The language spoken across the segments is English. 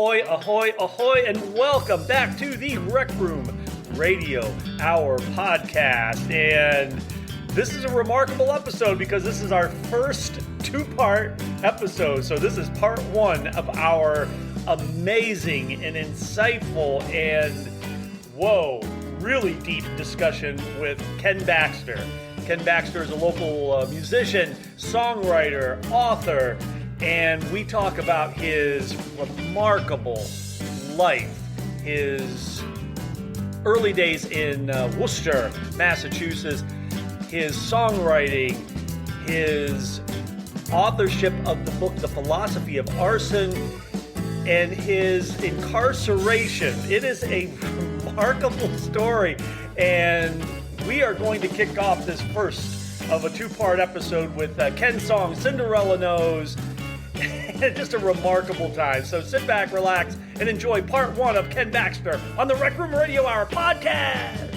Ahoy, ahoy, ahoy, and welcome back to the Rec Room Radio Hour podcast. And this is a remarkable episode because this is our first two-part episode. So this is part one of our amazing and insightful and, really deep discussion with Ken Baxter. Ken Baxter is a local musician, songwriter, author, and we talk about his remarkable life, his early days in Worcester, Massachusetts, his songwriting, his authorship of the book The Philosophy of Arson, and his incarceration. It is a remarkable story, and we are going to kick off this first of a two-part episode with Ken's song Cinderella Knows. Just a remarkable time. So sit back, relax, and enjoy part one of Ken Baxter on the Rec Room Radio Hour podcast.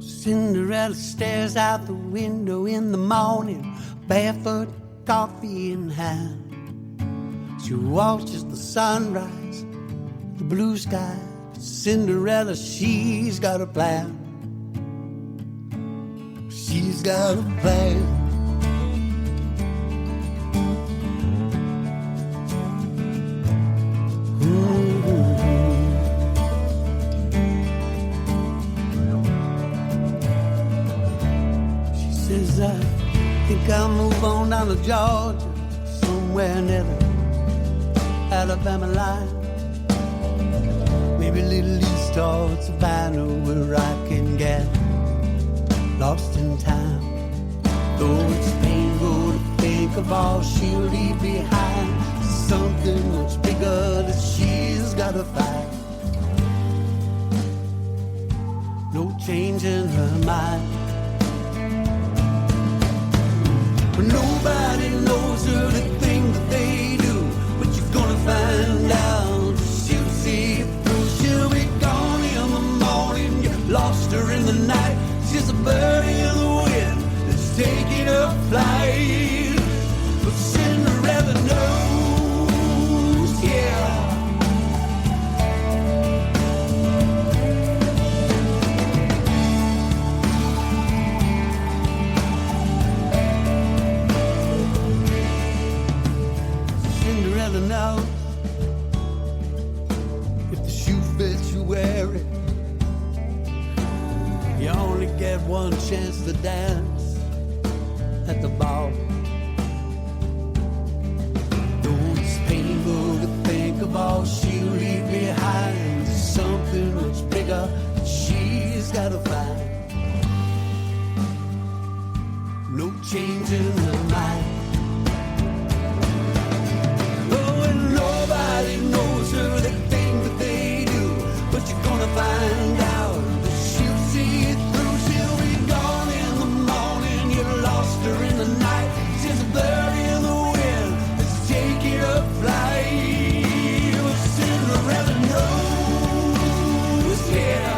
Cinderella stares out the window in the morning, barefoot, coffee in hand. She watches the sunrise, the blue sky. Cinderella, she's got a plan. She's got a plan. I think I'll move on down to Georgia, somewhere near the Alabama line. Maybe a little east toward Savannah, where I can get lost in time. Though it's painful to think of all she'll leave behind, something much bigger that she's gotta find. No change in her mind. But nobody knows her, the thing that they do. But you're gonna find out. She'll see it through. She'll be gone in the morning. You lost her in the night. She's a bird in the wind that's taking a flight. But Cinderella knows, yeah. Knows if the shoe fits, you wear it. You only get one chance to dance at the ball. Though it's painful to think of all she'll leave behind, something much bigger she's gotta find. No change in her mind. Nobody knows her, the thing that they do. But you're gonna find out that she'll see it through. She'll be gone in the morning. You lost her in the night. She's a bird in the wind that's taking a flight. But Cinderella knows, yeah.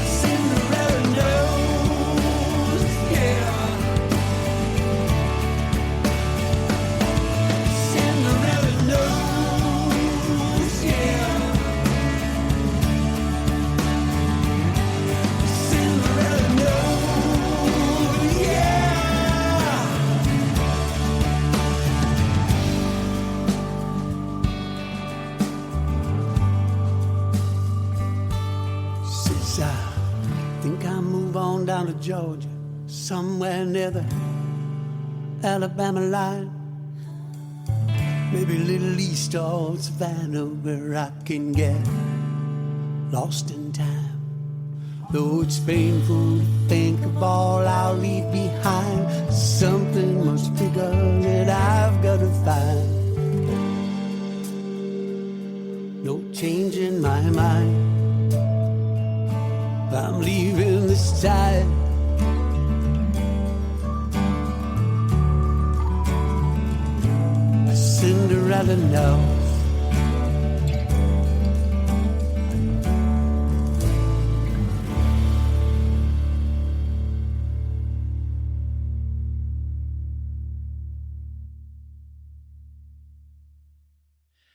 Cinderella knows, yeah. Down to Georgia, somewhere near the Alabama line. Maybe a little east of Savannah, where I can get lost in time. Though it's painful to think of all I'll leave behind, something much bigger that I've got to find. No change in my mind. I'm leaving this time. Cinderella knows.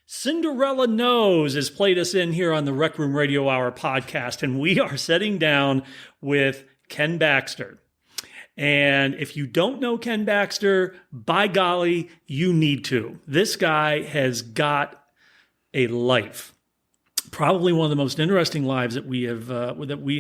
Cinderella Knows has played us in here on the Rec Room Radio Hour podcast, and we are sitting down with Ken Baxter. And if you don't know Ken Baxter, by golly, you need to. This guy has got a life. Probably one of the most interesting lives that we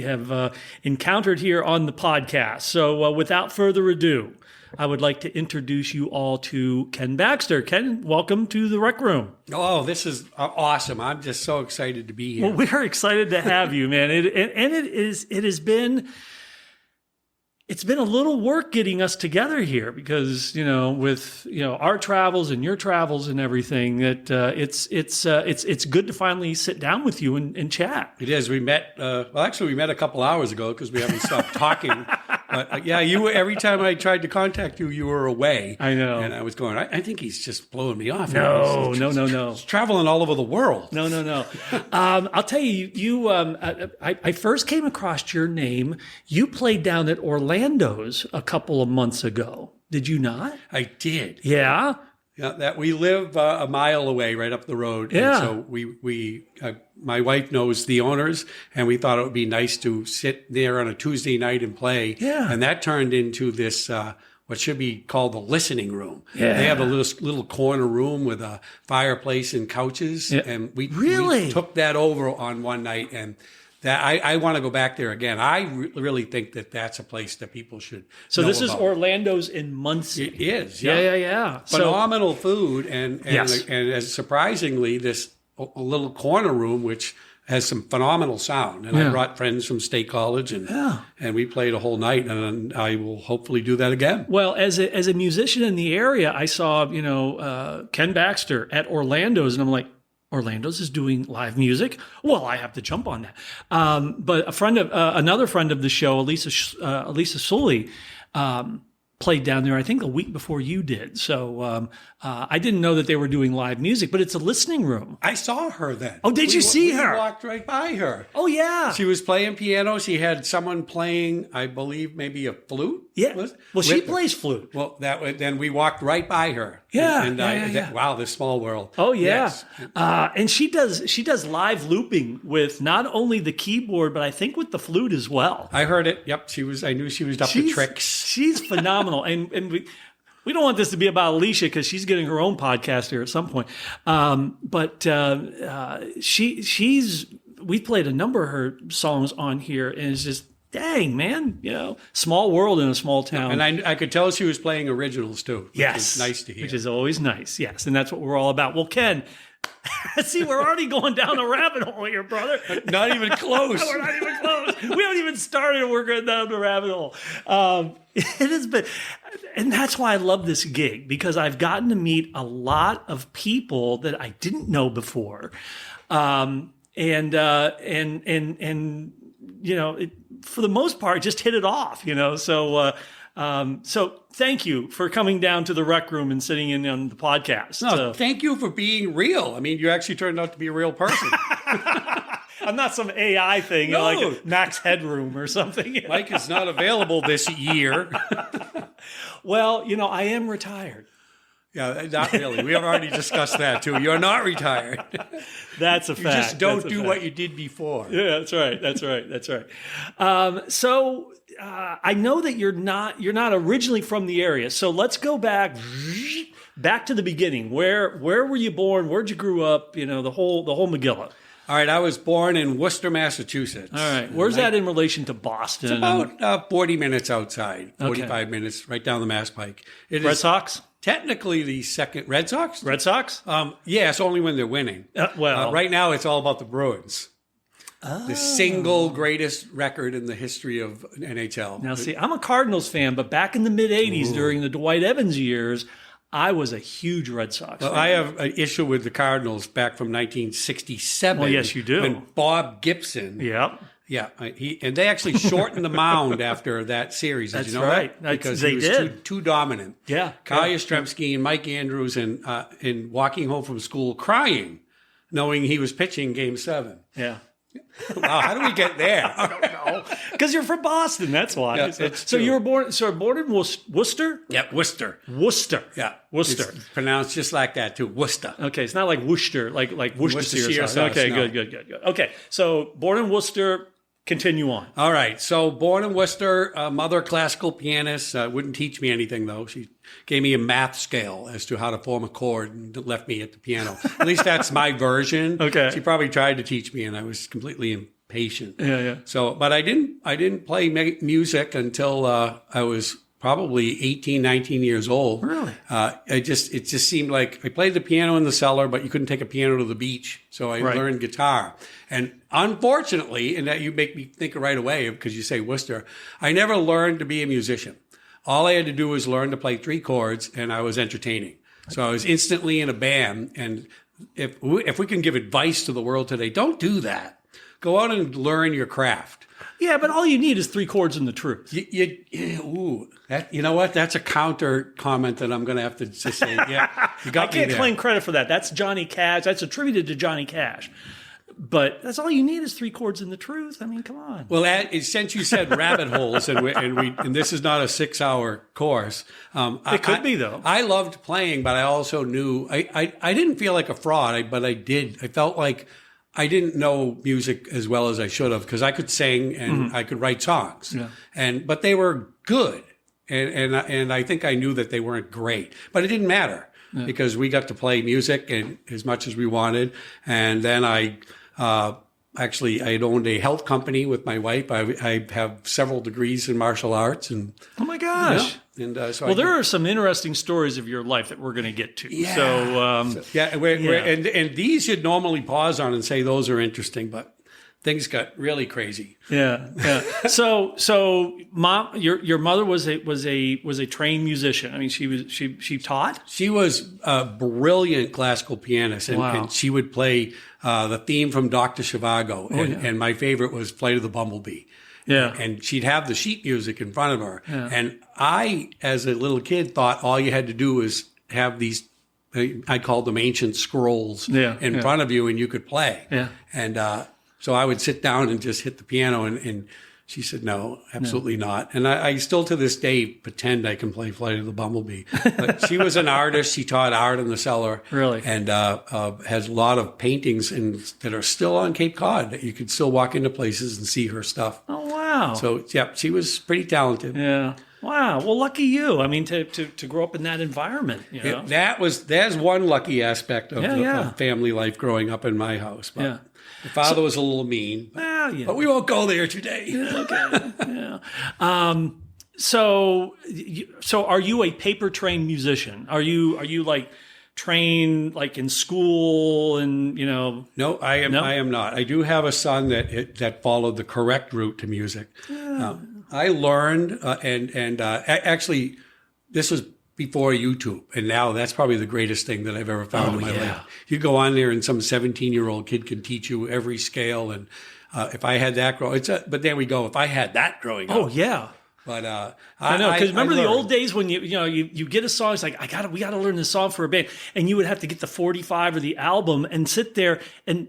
have encountered here on the podcast. So without further ado, I would like to introduce you all to Ken Baxter. Ken, welcome to the Rec Room. Oh, this is awesome. I'm just so excited to be here. Well, we're excited to have you, man. It's been a little work getting us together here because, with our travels and your travels and everything, that it's good to finally sit down with you and chat. It is. We met. We met a couple hours ago because we haven't stopped talking. But you were, every time I tried to contact you, you were away. I know. And I was going, I think he's just blowing me off. No. He's traveling all over the world. No. I'll tell you, I first came across your name. You played down at Orlando's a couple of months ago. Did you not? I did. Yeah? Yeah, that we live a mile away, right up the road. Yeah. And so my wife knows the owners, and we thought it would be nice to sit there on a Tuesday night and play. Yeah. And that turned into this, what should be called the listening room. Yeah. They have a little corner room with a fireplace and couches. Yeah. And we took that over on one night, and that I want to go back there again. I really think that that's a place that people should So know this is about. Orlando's in Muncie. It is. Yeah. Phenomenal food, and Yes. as surprisingly, this a little corner room which has some phenomenal sound. And I brought friends from State College, and we played a whole night. And I will hopefully do that again. Well, as a musician in the area, I saw Ken Baxter at Orlando's, and I'm like, Orlando's is doing live music. Well, I have to jump on that. But another friend of the show, Elisa Sully, played down there, I think, a week before you did. So I didn't know that they were doing live music, but it's a listening room. I saw her then. Oh, did you see her? We walked right by her. Oh, yeah. She was playing piano. She had someone playing, I believe, maybe a flute. Yeah. Well, she plays flute. Well, then we walked right by her. Yeah. Wow, this small world. Oh, yeah. Yes. And she does live looping with not only the keyboard, but I think with the flute as well. I heard it. Yep. I knew she was up to tricks. She's phenomenal. And we don't want this to be about Alicia because she's getting her own podcast here at some point. We played a number of her songs on here, and it's just, dang, man, small world in a small town. And I could tell she was playing originals too. Which is nice to hear. Which is always nice. Yes. And that's what we're all about. Well, Ken, see, we're already going down a rabbit hole here, brother. Not even close. We're not even close. We haven't even started and we're going down the rabbit hole. It has been, and that's why I love this gig, because I've gotten to meet a lot of people that I didn't know before. For the most part, just hit it off, So thank you for coming down to the Rec Room and sitting in on the podcast. No, thank you for being real. I mean, you actually turned out to be a real person. I'm not some AI thing, like Max Headroom or something. Mike is not available this year. Well, I am retired. Yeah, not really. We have already discussed that too. You're not retired. That's a fact. You just don't do what you did before. Yeah, that's right. So I know that you're not originally from the area. So let's go back to the beginning. Where were you born? Where'd you grow up? The whole McGilla. All right, I was born in Worcester, Massachusetts. All right, where's that in relation to Boston? It's about 40 minutes outside, 45 minutes, right down the Mass Pike. Red Sox? Technically the second. Red Sox? Red Sox? Yeah, it's only when they're winning. Right now it's all about the Bruins. The single greatest record in the history of NHL. Now, see, I'm a Cardinals fan, but back in the mid-'80s, during the Dwight Evans years, I was a huge Red Sox fan. I have an issue with the Cardinals back from 1967. Well, yes, you do. When Bob Gibson Yeah, and they actually shortened the mound after that series. Did That's you know right. that? Because They he was did. too dominant. Yeah. Kyle Yastrzemski and Mike Andrews and walking home from school crying, knowing he was pitching Game 7. Yeah. Wow, how do we get there? I don't know. Because you're from Boston, that's why. Yeah, so it's true. you were born in Worcester? Yeah, Worcester. Worcester. Yeah, Worcester. It's pronounced just like that too. Worcester. Okay, it's not like Worcester, like Worcestershire sauce. Okay, no. good. Okay, so born in Worcester, continue on. All right. So born in Worcester, mother classical pianist. Wouldn't teach me anything though. She gave me a math scale as to how to form a chord and left me at the piano. At least that's my version. Okay. She probably tried to teach me, and I was completely impatient. Yeah. So, but I didn't play music until I was probably 18, 19 years old. Really? It just seemed like I played the piano in the cellar, but you couldn't take a piano to the beach. So I learned guitar. And unfortunately, and that you make me think right away because you say Worcester, I never learned to be a musician. All I had to do was learn to play 3 chords, and I was entertaining. So I was instantly in a band. And if we can give advice to the world today, don't do that. Go out and learn your craft. Yeah, but all you need is 3 chords and the truth. You know what? That's a counter comment that I'm going to have to just say. Yeah, you got I can't me there. claim credit for that. That's Johnny Cash. That's attributed to Johnny Cash. But that's all you need is 3 chords and the truth. I mean, come on. Well, since you said rabbit holes, and this is not a 6-hour course. It could be though. I loved playing, but I also knew I didn't feel like a fraud, but I did. I felt like I didn't know music as well as I should have because I could sing and I could write songs, but they were good, and I think I knew that they weren't great, but it didn't matter because we got to play music and as much as we wanted, and then I had owned a health company with my wife. I have several degrees in martial arts, and Oh my gosh. and so Well, there are some interesting stories of your life that we're going to get to. Yeah. So, and these you'd normally pause on and say those are interesting, but things got really crazy. yeah. So, mom, your mother was a trained musician. I mean, she taught. She was a brilliant classical pianist, and, Wow. and she would play the theme from Dr. Zhivago, and my favorite was Flight of the Bumblebee. Yeah. And she'd have the sheet music in front of her. Yeah. And I, as a little kid, thought all you had to do was have these, I called them ancient scrolls in front of you, and you could play. Yeah. And so I would sit down and just hit the piano, and she said, no, absolutely not. And I still to this day pretend I can play Flight of the Bumblebee. But she was an artist. She taught art in the cellar. Really? And has a lot of paintings that are still on Cape Cod that you could still walk into places and see her stuff. Oh, wow. So, yeah, she was pretty talented. Yeah. Wow. Well, lucky you. I mean, to grow up in that environment, you know? That's one lucky aspect of family life growing up in my house. But the father was a little mean. But we won't go there today. Okay. Yeah. So are you a paper trained musician? Are you like trained like in school and No, I am not. I do have a son that followed the correct route to music. I learned actually this was before YouTube, and now that's probably the greatest thing that I've ever found in my life. You go on there and some 17-year-old kid can teach you every scale, and if I had that but there we go. If I had that growing up. Oh yeah. But I know, because remember the old days when you get a song, it's like we got to learn this song for a band, and you would have to get the 45 or the album and sit there and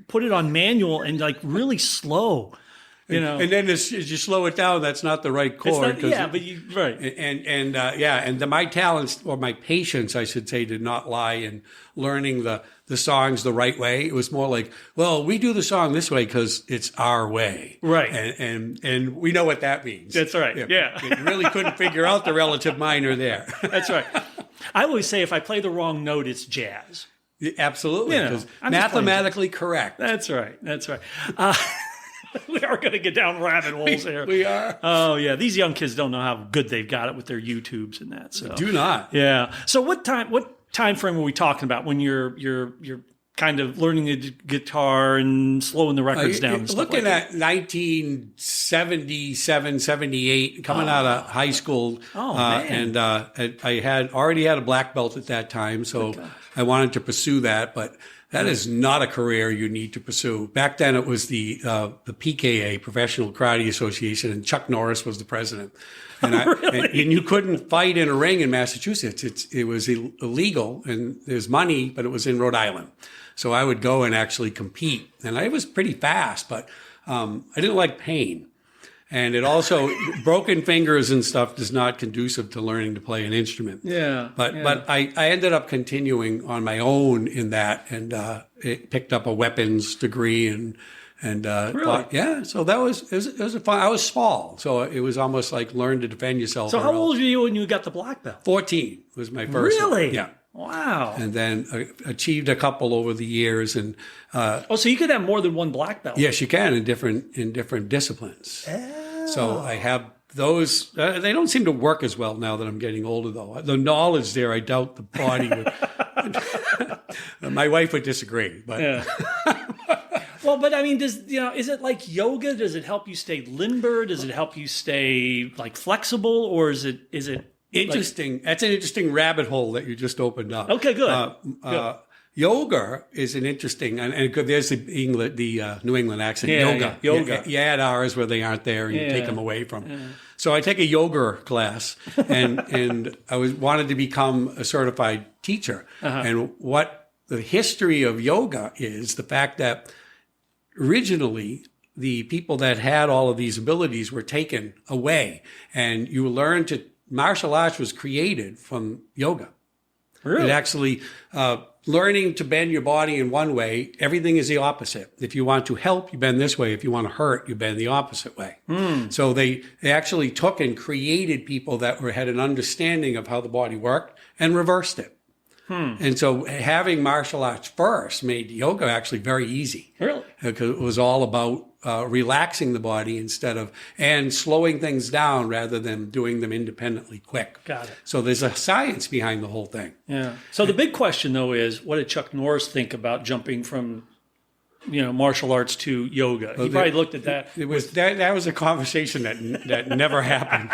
put it on manual and like really slow. And then as you slow it down, that's not the right chord. Right. And my talents, or my patience, I should say, did not lie in learning the songs the right way. It was more like, well, we do the song this way because it's our way. Right. And we know what that means. That's right. Yeah. You really couldn't figure out the relative minor there. That's right. I always say if I play the wrong note, it's jazz. Absolutely. Because mathematically correct. That's right. We are going to get down rabbit holes here. We are. Oh yeah, these young kids don't know how good they've got it with their YouTubes and that. So do not. Yeah. So what time frame are we talking about when you're kind of learning the guitar and slowing the records down? And stuff looking like at 1977, 78, coming out of high school. Oh man. And I had already had a black belt at that time, so I wanted to pursue that, but. That is not a career you need to pursue. Back then, it was the PKA, Professional Karate Association, and Chuck Norris was the president. And, Really? and you couldn't fight in a ring in Massachusetts. It was illegal, and there's money, but it was in Rhode Island. So I would go and actually compete. And I was pretty fast, but I didn't like pain. And it also, broken fingers and stuff is not conducive to learning to play an instrument. Yeah. But I ended up continuing on my own in that, and it picked up a weapons degree and Really? So that was it was a fun. I was small, so it was almost like learn to defend yourself. So how old were you when you got the black belt? 14 was my first. Really? One. Yeah. Wow. And then achieved a couple over the years, and So you could have more than one black belt. yes, you can in different disciplines. Oh. So I have those. They don't seem to work as well now that I'm getting older, though. The knowledge there, I doubt the body would. My wife would disagree, but Yeah. Well, but I mean, is it like yoga? Does it help you stay limber? Does it help you stay like flexible, or is it interesting? That's an interesting rabbit hole that you just opened up. Okay, good. Good. Yoga is an interesting, and there's the New England accent. Yeah, yoga. You add R's where they aren't there, and you take them away from. Yeah. So I take a yoga class, and I wanted to become a certified teacher. And what the history of yoga is the fact that originally the people that had all of these abilities were taken away, and you learn to. Martial arts was created from yoga. Really? It actually, learning to bend your body in one way, everything is the opposite. If you want to help, you bend this way. If you want to hurt, you bend the opposite way. So they actually took and created people that had an understanding of how the body worked and reversed it. And so having martial arts first made yoga actually very easy. Really? Because it was all about relaxing the body and slowing things down rather than doing them independently quick. Got it. So there's a science behind the whole thing. Yeah. So the big question though is, what did Chuck Norris think about jumping from, martial arts to yoga? He probably looked at that. It was that was a conversation that never happened.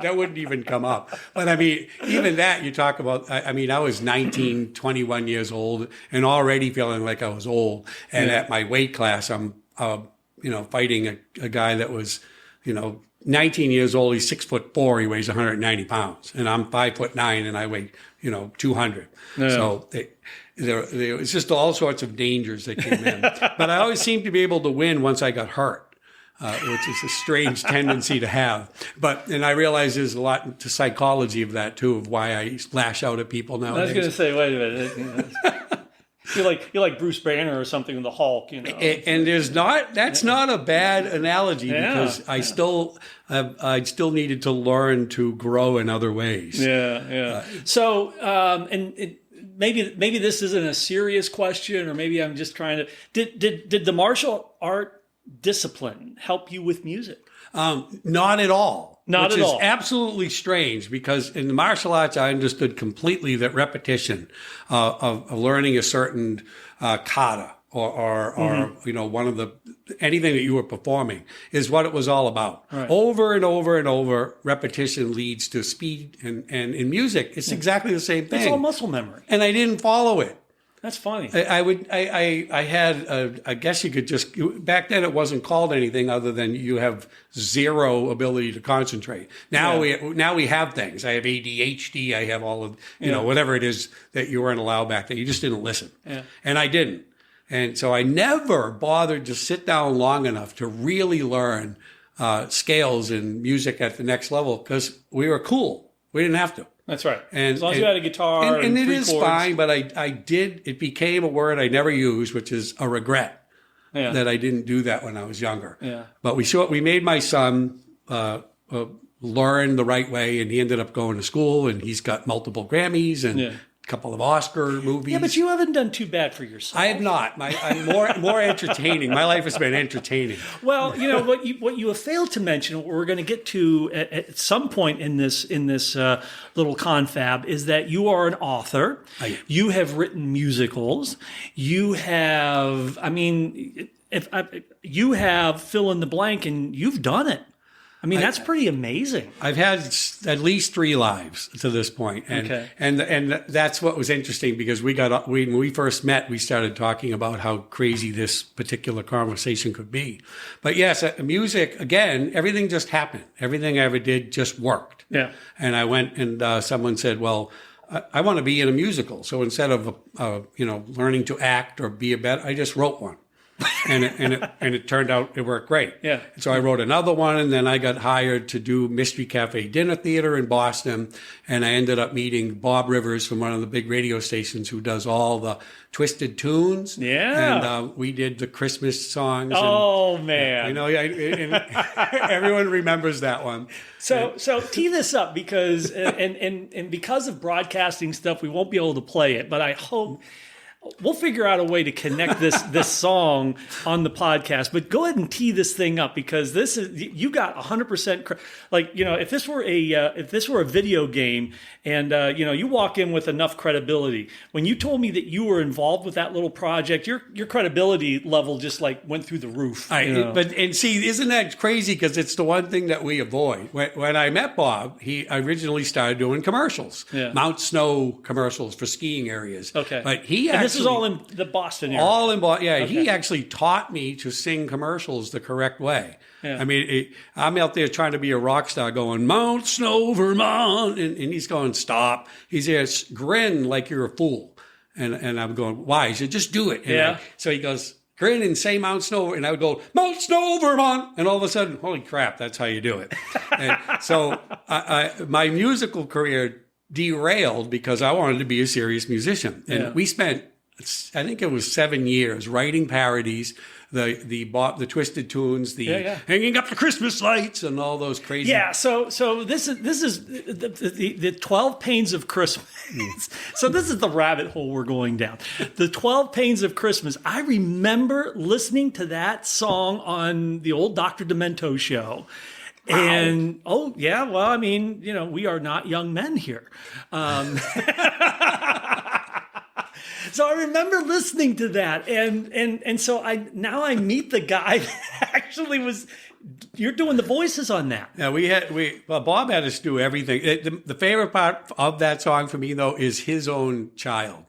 That wouldn't even come up. But I mean, even that you talk about, I was 19, 21 years old and already feeling like I was old. And at my weight class, I'm, fighting a guy that was, 19 years old. He's 6'4". He weighs 190 pounds, and I'm 5'9", and I weigh, 200. Yeah. So there was just all sorts of dangers that came in. But I always seemed to be able to win once I got hurt. Which is a strange tendency to have. And I realize there's a lot to psychology of that too, of why I lash out at people nowadays. I was going to say, wait a minute. You're like Bruce Banner or something with the Hulk, And that's not a bad analogy because I still needed to learn to grow in other ways. Yeah. So, maybe this isn't a serious question, or maybe I'm just trying to. Did the martial art discipline help you with music? Not at all. Which is absolutely strange, because in the martial arts, I understood completely that repetition of learning a certain kata or one of anything that you were performing is what it was all about. Right. Over and over and over, repetition leads to speed, and in music, it's exactly the same thing. It's all muscle memory. And I didn't follow it. That's funny. I had, I guess you could just, back then it wasn't called anything other than you have zero ability to concentrate. Now we have things. I have ADHD. I have all of, whatever it is that you weren't allowed back then. You just didn't listen. Yeah. And I didn't. And so I never bothered to sit down long enough to really learn scales and music at the next level, because we were cool. We didn't have to. That's right. As long as you had a guitar and it is chords. Fine, but it became a word I never used, which is a regret that I didn't do that when I was younger. Yeah. But we made my son learn the right way, and he ended up going to school, and he's got multiple Grammys and a couple of Oscar movies. Yeah, but you haven't done too bad for yourself. I have not. I'm more entertaining. My life has been entertaining. Well, what you have failed to mention, what we're going to get to at some point in this little confab, is that you are an author. You have written musicals. You have, you have fill in the blank, and you've done it. I mean, that's pretty amazing. I've had at least 3 lives to this point. And that's what was interesting, because when we first met, we started talking about how crazy this particular conversation could be. But yes, music, again, everything just happened. Everything I ever did just worked. Yeah. And I went and someone said, well, I want to be in a musical. So instead of, learning to act or be I just wrote one. and it turned out it worked great. Yeah. So I wrote another one, and then I got hired to do Mystery Cafe Dinner Theater in Boston, and I ended up meeting Bob Rivers from one of the big radio stations who does all the Twisted Tunes. Yeah. And we did the Christmas songs. Oh, man. I know, and everyone remembers that one. So tee this up, because and because of broadcasting stuff, we won't be able to play it, but I hope we'll figure out a way to connect this song on the podcast. But go ahead and tee this thing up, because this is, you got 100%. If this were a video game, and you walk in with enough credibility. When you told me that you were involved with that little project, your credibility level just went through the roof. See, isn't that crazy? Because it's the one thing that we avoid. When I met Bob, he originally started doing commercials, Mount Snow commercials for skiing areas. Okay, but this is all in the Boston area. All in Boston, yeah. Okay. He actually taught me to sing commercials the correct way. Yeah. I mean, I'm out there trying to be a rock star going, Mount Snow, Vermont, and he's going, stop. He's there, grin like you're a fool. And I'm going, why? He said, just do it. And so he goes, grin and say Mount Snow. And I would go, Mount Snow, Vermont. And all of a sudden, holy crap, that's how you do it. And so my musical career derailed because I wanted to be a serious musician. And we spent, I think it was 7 years writing parodies, the Twisted Tunes, hanging up the Christmas lights, and all those crazy. Yeah. So this is the 12 Pains of Christmas. So this is the rabbit hole we're going down. The 12 Pains of Christmas. I remember listening to that song on the old Dr. Demento show. Wow. And we are not young men here. So I remember listening to that, and so I meet the guy that actually was. You're doing the voices on that. Yeah, Bob had us do everything. The favorite part of that song for me, though, is his own child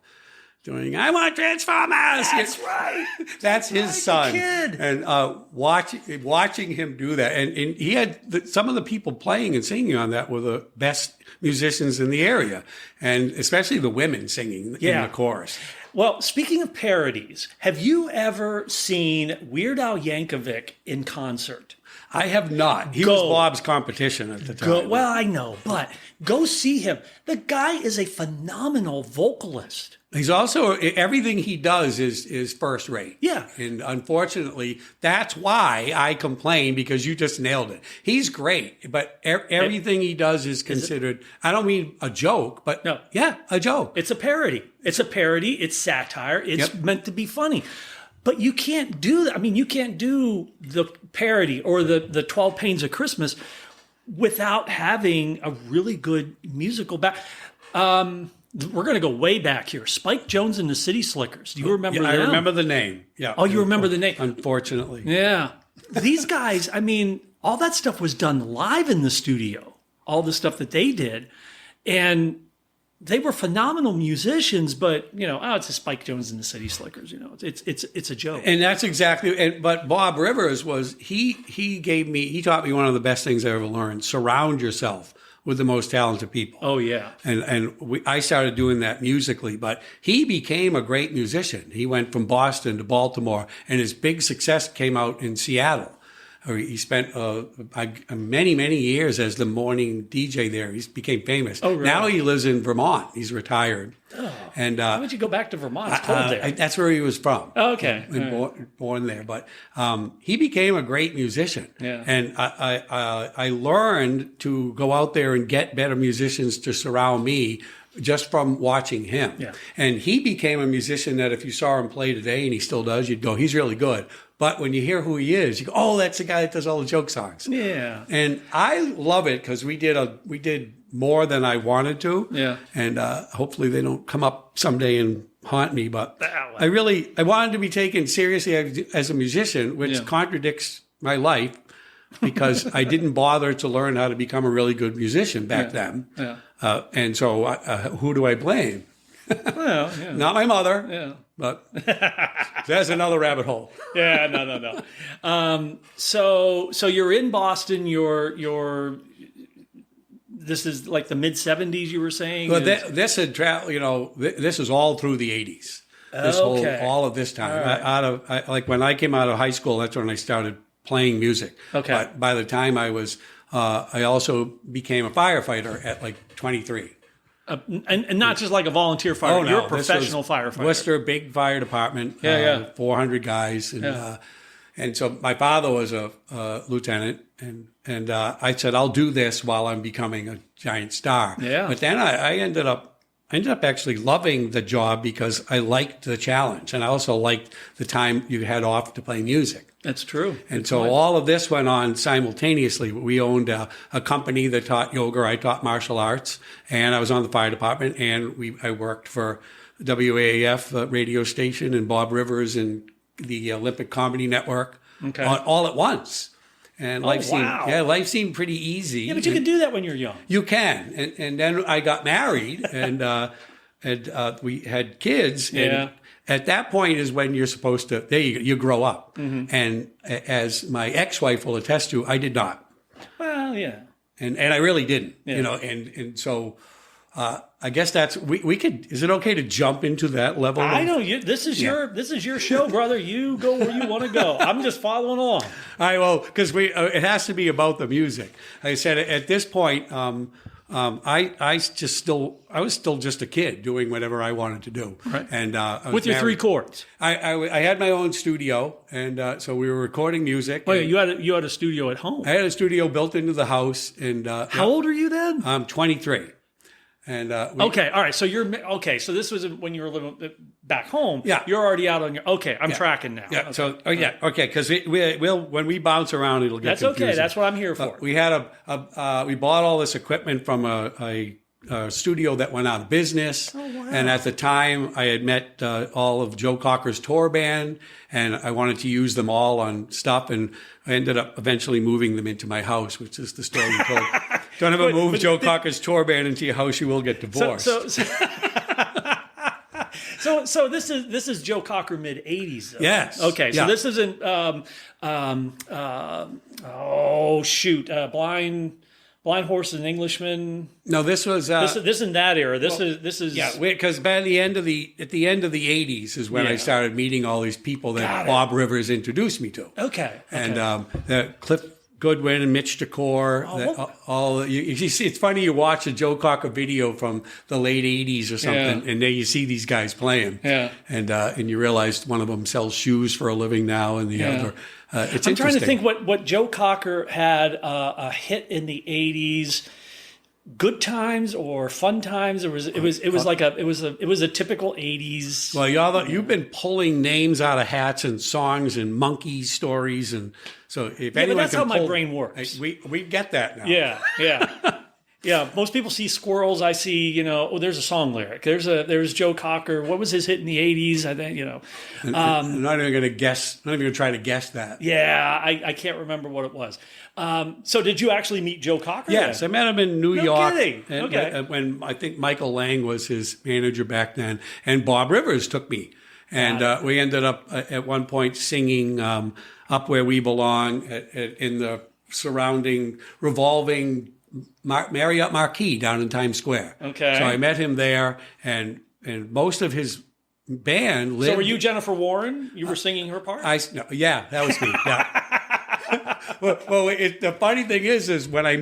doing "I Want Transformers." That's right. That's his son. Kid. And watching him do that, and he had some of the people playing and singing on that were the best musicians in the area, and especially the women singing in the chorus. Well, speaking of parodies, have you ever seen Weird Al Yankovic in concert? I have not. He was Bob's competition at the time. Well, I know, but go see him. The guy is a phenomenal vocalist. He's also, everything he does is first rate. Yeah. And unfortunately, that's why I complain, because you just nailed it. He's great, but everything he does is considered, I don't mean a joke, but a joke. It's a parody. It's satire. It's meant to be funny. But you can't do that. I mean, you can't do the parody or the 12 Pains of Christmas without having a really good musical back. We're going to go way back here. Spike Jones and the City Slickers. Do you remember them? I remember the name. Yeah. Oh, you remember the name? Unfortunately. Yeah. These guys, I mean, all that stuff was done live in the studio. All the stuff that they did. And they were phenomenal musicians, but it's a Spike Jones and the City Slickers. It's a joke. And that's exactly. But Bob Rivers he taught me one of the best things I ever learned: surround yourself with the most talented people. Oh yeah. And I started doing that musically, but he became a great musician. He went from Boston to Baltimore, and his big success came out in Seattle. He spent many, many years as the morning DJ there. He became famous. Oh, really? Now he lives in Vermont. He's retired. Oh. And why would you go back to Vermont? It's cold there. That's where he was from. Oh, okay. Born there. But he became a great musician. Yeah. And I learned to go out there and get better musicians to surround me just from watching him. Yeah. And he became a musician that if you saw him play today, and he still does, you'd go, he's really good. But when you hear who he is, you go, oh, that's the guy that does all the joke songs. Yeah. And I love it because we did more than I wanted to. Yeah. And hopefully they don't come up someday and haunt me. But I wanted to be taken seriously as a musician, which contradicts my life. because I didn't bother to learn how to become a really good musician back then. Yeah. And so who do I blame? Well, yeah. Not my mother. Yeah. But that's another rabbit hole. Yeah, no. So you're in Boston. You're. This is like the mid '70s. You were saying. Well, this had this is all through the '80s. All of this time. Right. Like when I came out of high school, that's when I started playing music. Okay. But by the time I was, I also became a firefighter at like 23. And not just like a volunteer firefighter. Oh, no. You're a professional firefighter. Worcester, big fire department. 400 guys. And so my father was a lieutenant, and I said, I'll do this while I'm becoming a giant star. Yeah. But then I ended up actually loving the job because I liked the challenge, and I also liked the time you had off to play music. That's true. And so all of this went on simultaneously. We owned a company that taught yoga. I taught martial arts, and I was on the fire department, and I worked for WAAF radio station and Bob Rivers and the Olympic Comedy Network all at once. And life seemed pretty easy. Yeah, but you can do that when you're young. You can. And then I got married, and we had kids. And at that point is when you're supposed to, you grow up. Mm-hmm. And as my ex-wife will attest to, I did not. Well, yeah. And I really didn't, and so I guess that's, we could, is it okay to jump into that level? I know this is your show, brother. You go where you want to go. I'm just following along. Because it has to be about the music. Like I said, at this point, I was still just a kid doing whatever I wanted to do. Right. And with your three chords. I had my own studio, and so we were recording music. Oh, yeah, you had a studio at home. I had a studio built into the house, and how old are you then? I'm 23. And okay, all right. So so this was when you were living back home. Yeah, you're already out on your. Okay, I'm tracking now. Yeah. Okay. Okay. Because we'll when we bounce around, it'll get confusing. Okay. That's what I'm here for. We had we bought all this equipment from a studio that went out of business. Oh, wow. And at the time, I had met all of Joe Cocker's tour band, and I wanted to use them all on stuff, and I ended up eventually moving them into my house, which is the story you told. Don't ever move Joe Cocker's tour band into your house; you will get divorced. So this is Joe Cocker mid '80s. Though. Yes. Okay. So this isn't. Blind Horse and Englishman. No, this was this isn't that era. This is because by the end of the 80s is when I started meeting all these people that Bob Rivers introduced me to. Okay. And Cliff Goodwin and Mitch Decor. You see, it's funny, you watch a Joe Cocker video from the late 80s or something, and then you see these guys playing. Yeah. And you realize one of them sells shoes for a living now, and the other. It's I'm interesting. trying to think what Joe Cocker had a hit in the 80s. Good times or fun times? It was a typical 80s. Well, you've been pulling names out of hats and songs and monkey stories, and so if anyone but that's can how my brain works. We get that now. Yeah. Yeah, most people see squirrels. I see, there's a song lyric. There's Joe Cocker. What was his hit in the 80s? I think, I'm not even going to guess. I'm not even going to try to guess that. Yeah, I can't remember what it was. So did you actually meet Joe Cocker? Yes, I met him in New York. No kidding. Okay. When I think Michael Lang was his manager back then, and Bob Rivers took me. And we ended up at one point singing Up Where We Belong in the surrounding revolving Marriott Marquis down in Times Square. Okay. So I met him there, and most of his band lived. So were you Jennifer Warren? You were singing her part? Yeah, that was me. Yeah. The funny thing is when I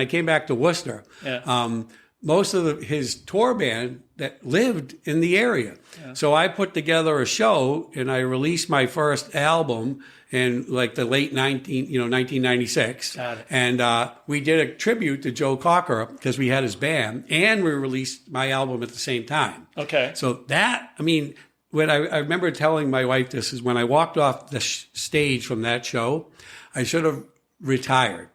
came back to Worcester, most of his tour band that lived in the area. Yeah. So I put together a show, and I released my first album in like the late 1996. Got it. And we did a tribute to Joe Cocker because we had his band, and we released my album at the same time. Okay. So when I remember telling my wife this is when I walked off the stage from that show, I should have retired.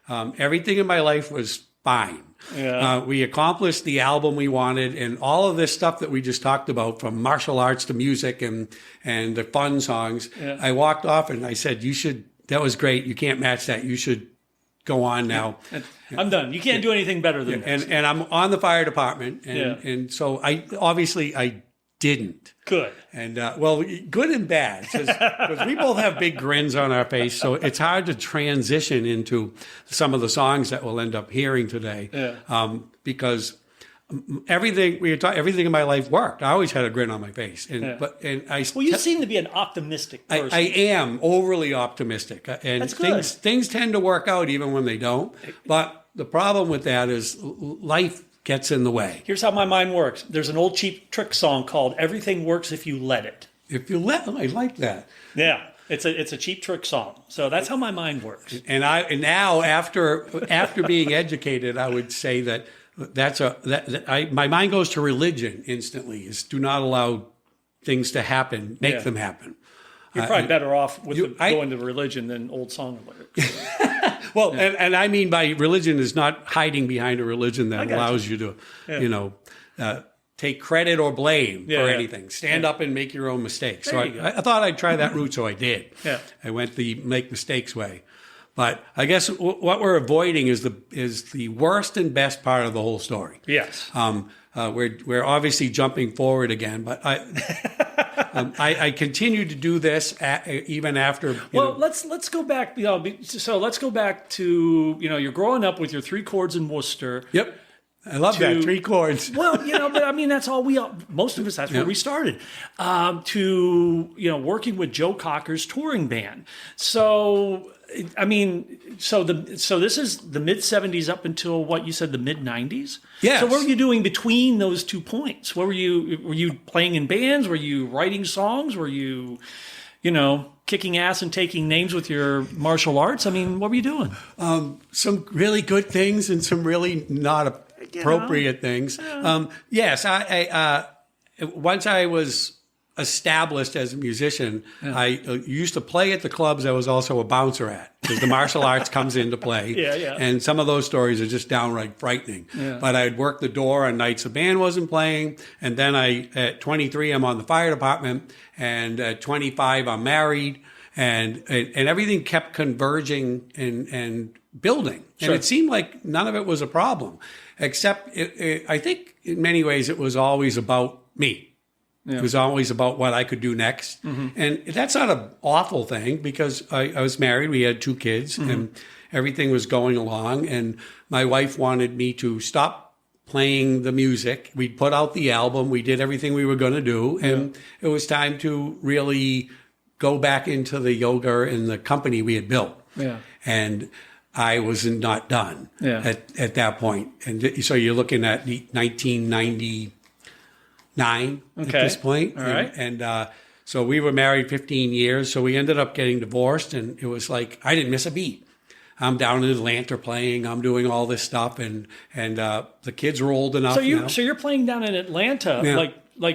Everything in my life was fine. Yeah. We accomplished the album we wanted, and all of this stuff that we just talked about, from martial arts to music and the fun songs. Yeah. I walked off and I said, that was great. You can't match that. You should go on now. I'm done. You can't do anything better than this. And I'm on the fire department. And so I didn't. Good. And well, good and bad, because we both have big grins on our face, so it's hard to transition into some of the songs that we'll end up hearing today, because everything in my life worked. I always had a grin on my face, well, you seem to be an optimistic person. I am overly optimistic, and That's good. things tend to work out even when they don't. But the problem with that is life gets in the way. Here's how my mind works. There's an old Cheap Trick song called "Everything Works If You Let It." If you let them, I like that. Yeah, it's a Cheap Trick song. So that's how my mind works. And now after being educated, I would say that my mind goes to religion instantly. Is do not allow things to happen, make them happen. You're probably better off with going to religion than old song lyrics. Well, and I mean by religion is not hiding behind a religion that allows you to, take credit or blame for anything. Stand up and make your own mistakes. So I thought I'd try that route, so I did. Yeah. I went the make mistakes way. But I guess what we're avoiding is the worst and best part of the whole story. Yes. We're obviously jumping forward again, but I continue to do this even after. Let's go back. So let's go back to you're growing up with your 3 chords in Worcester. Yep. I love that 3 chords. Well, but I mean that's all most of us. That's where we started. To working with Joe Cocker's touring band. So. I mean, so this is the mid 70s up until what you said, the mid 90s. Yes. So what were you doing between those 2 points? What were you playing in bands? Were you writing songs? Were you, kicking ass and taking names with your martial arts? I mean, what were you doing? Some really good things and some really not appropriate things. Yes, I once I was established as a musician, I used to play at the clubs I was also a bouncer at, because the martial arts comes into play. And some of those stories are just downright frightening. But I'd work the door on nights the band wasn't playing, and then at 23 I'm on the fire department, and at 25 I'm married, and everything kept converging and building. And it seemed like none of it was a problem, except I think in many ways it was always about me. It was always about what I could do next. And that's not an awful thing, because I was married. We had 2 kids and everything was going along. And my wife wanted me to stop playing the music. We'd put out the album. We did everything we were going to do. And it was time to really go back into the yoga and the company we had built. And I was not done at that point. And so you're looking at 1999 at this point. All right. And so we were married 15 years. So we ended up getting divorced, and it was like I didn't miss a beat. I'm down in Atlanta playing. I'm doing all this stuff, and the kids were old enough. So you're playing down in Atlanta, like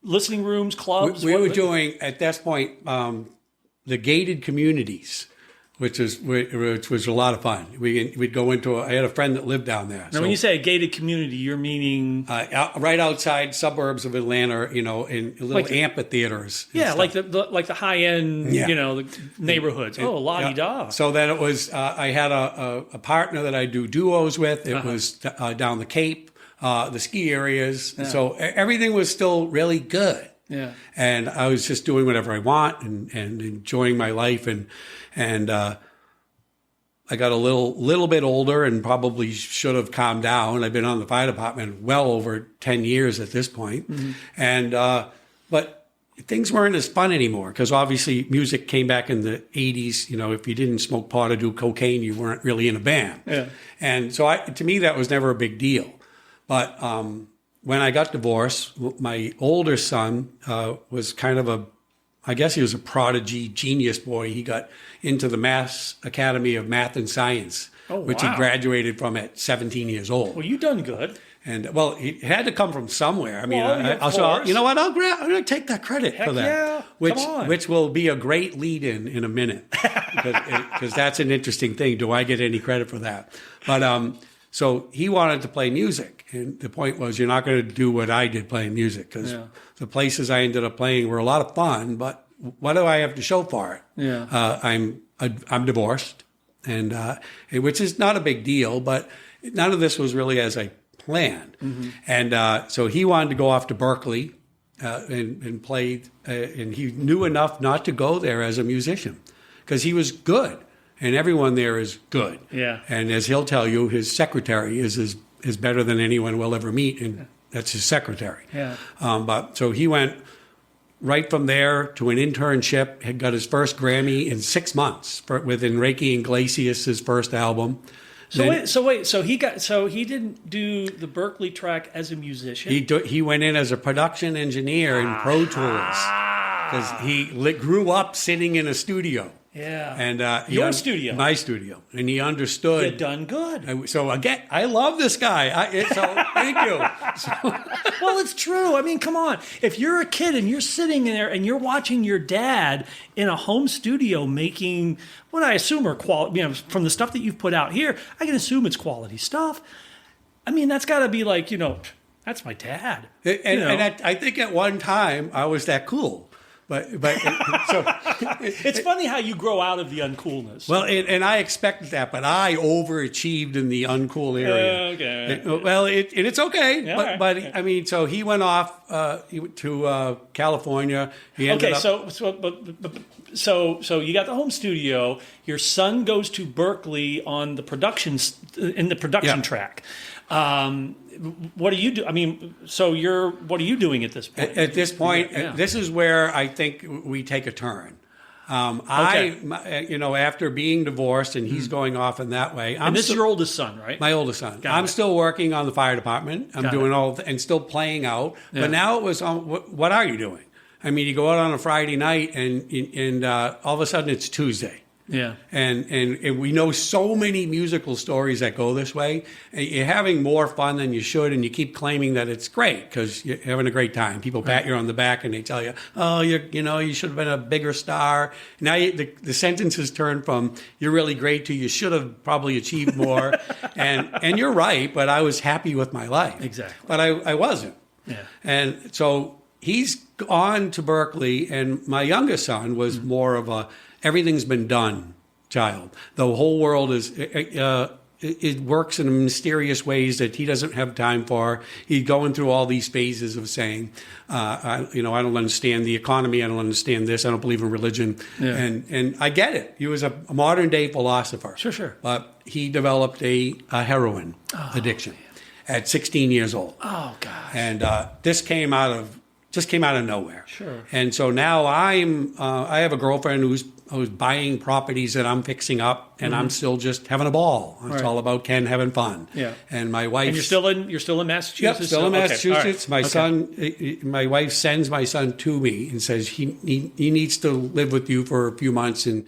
listening rooms, clubs. We were doing at that point the gated communities, which was a lot of fun. We'd go into I had a friend that lived down there. Now, when you say a gated community, you're meaning right outside suburbs of Atlanta, in little amphitheaters. Yeah, like the high end, the neighborhoods. La-di-da. So then it was. I had a partner that I do duos with. It was down the Cape, the ski areas. So everything was still really good. Yeah. And I was just doing whatever I want and enjoying my life, and I got a little bit older and probably should have calmed down. I've been on the fire department well over 10 years at this point. And but things weren't as fun anymore, because obviously music came back in the 80s. If you didn't smoke pot or do cocaine, you weren't really in a band. And so to me that was never a big deal. But when I got divorced, my older son was kind of I guess he was a prodigy, genius boy. He got into the Mass Academy of Math and Science, which he graduated from at 17 years old. Well, you done good. And it had to come from somewhere. I mean, you know what? I'm going to take that credit for that, which will be a great lead in a minute, because that's an interesting thing. Do I get any credit for that? But so he wanted to play music, and the point was, you're not going to do what I did playing music, because the places I ended up playing were a lot of fun, but what do I have to show for it? Yeah. I'm divorced, and which is not a big deal, but none of this was really as I planned. Mm-hmm. And so he wanted to go off to Berkeley and played, and he knew enough not to go there as a musician because he was good, and everyone there is good. Yeah. And as he'll tell you, his secretary is better than anyone we'll ever meet, and that's his secretary. Yeah. But so he went right from there to an internship, had got his first Grammy in 6 months with Enrique Iglesias, his first album. So he didn't do the Berkeley track as a musician. He went in as a production engineer in Pro Tools because he grew up sitting in a studio. Yeah. And your studio. My studio. And he understood. You done good. So again, I love this guy. Thank you. Well, it's true. I mean, come on. If you're a kid and you're sitting there and you're watching your dad in a home studio making what I assume are quality, from the stuff that you've put out here, I can assume it's quality stuff. I mean, that's got to be like, that's my dad. And I think at one time I was that cool. But so it's funny how you grow out of the uncoolness. Well, and I expected that, but I overachieved in the uncool area. Okay. It's okay. Yeah, but I mean, so he went off to California. He ended up, So you got the home studio. Your son goes to Berkeley on the production track. What do you do? I mean, what are you doing at this point? At this point, this is where I think we take a turn. After being divorced and he's going off in that way. And this is your oldest son, right? My oldest son. I'm still working on the fire department. I'm doing and still playing out. Yeah. But now it was on, what are you doing? I mean, you go out on a Friday night and all of a sudden it's Tuesday. Yeah. And we know so many musical stories that go this way. You're having more fun than you should, and you keep claiming that it's great because you're having a great time. People pat you on the back and they tell you, oh, you should have been a bigger star. Now the sentences turn from you're really great to you should have probably achieved more. and you're right, but I was happy with my life. Exactly. But I wasn't. Yeah. And so he's on to Berkeley, and my youngest son was more of a everything's been done child. The whole world it works in mysterious ways that he doesn't have time for. He's going through all these phases of saying, I don't understand the economy. I don't understand this. I don't believe in religion. Yeah. And I get it. He was a modern day philosopher. Sure. But he developed a heroin addiction at 16 years old. Oh, gosh. And this came out of nowhere. Sure. And so now I have a girlfriend who's buying properties that I'm fixing up, and I'm still just having a ball. It's all about Ken having fun. Yeah. And my wife. And you're still in Massachusetts. Yep, still in Massachusetts. Okay. My wife sends my son to me and says he needs to live with you for a few months, and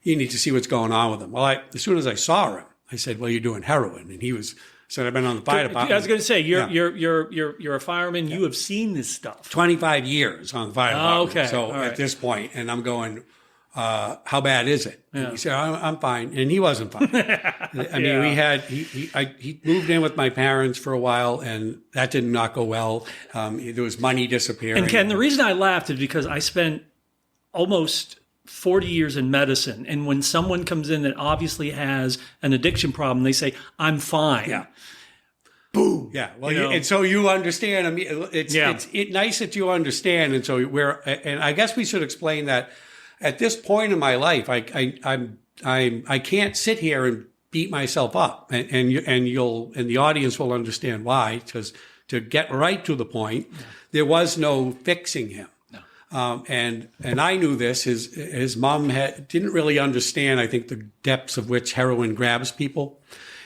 you need to see what's going on with him. Well, as soon as I saw him, I said, "Well, you're doing heroin," and he was. So I've been on the fire department. I was going to say you're a fireman. You have seen this stuff. 25 years on the fire department. Okay. So at this point, and I'm going, how bad is it? Yeah. And he said, I'm fine, and he wasn't fine. I mean, he moved in with my parents for a while, and that did not go well. There was money disappearing. And Ken, the reason I laughed is because I spent almost 40 years in medicine, and when someone comes in that obviously has an addiction problem, they say, "I'm fine." Yeah. Boom. Yeah. Well, and so you understand. I mean, it's nice that you understand, and so and I guess we should explain that at this point in my life, I can't sit here and beat myself up, and the audience will understand why. Because to get right to the point, there was no fixing him. And I knew this. His mom didn't really understand, I think, the depths of which heroin grabs people,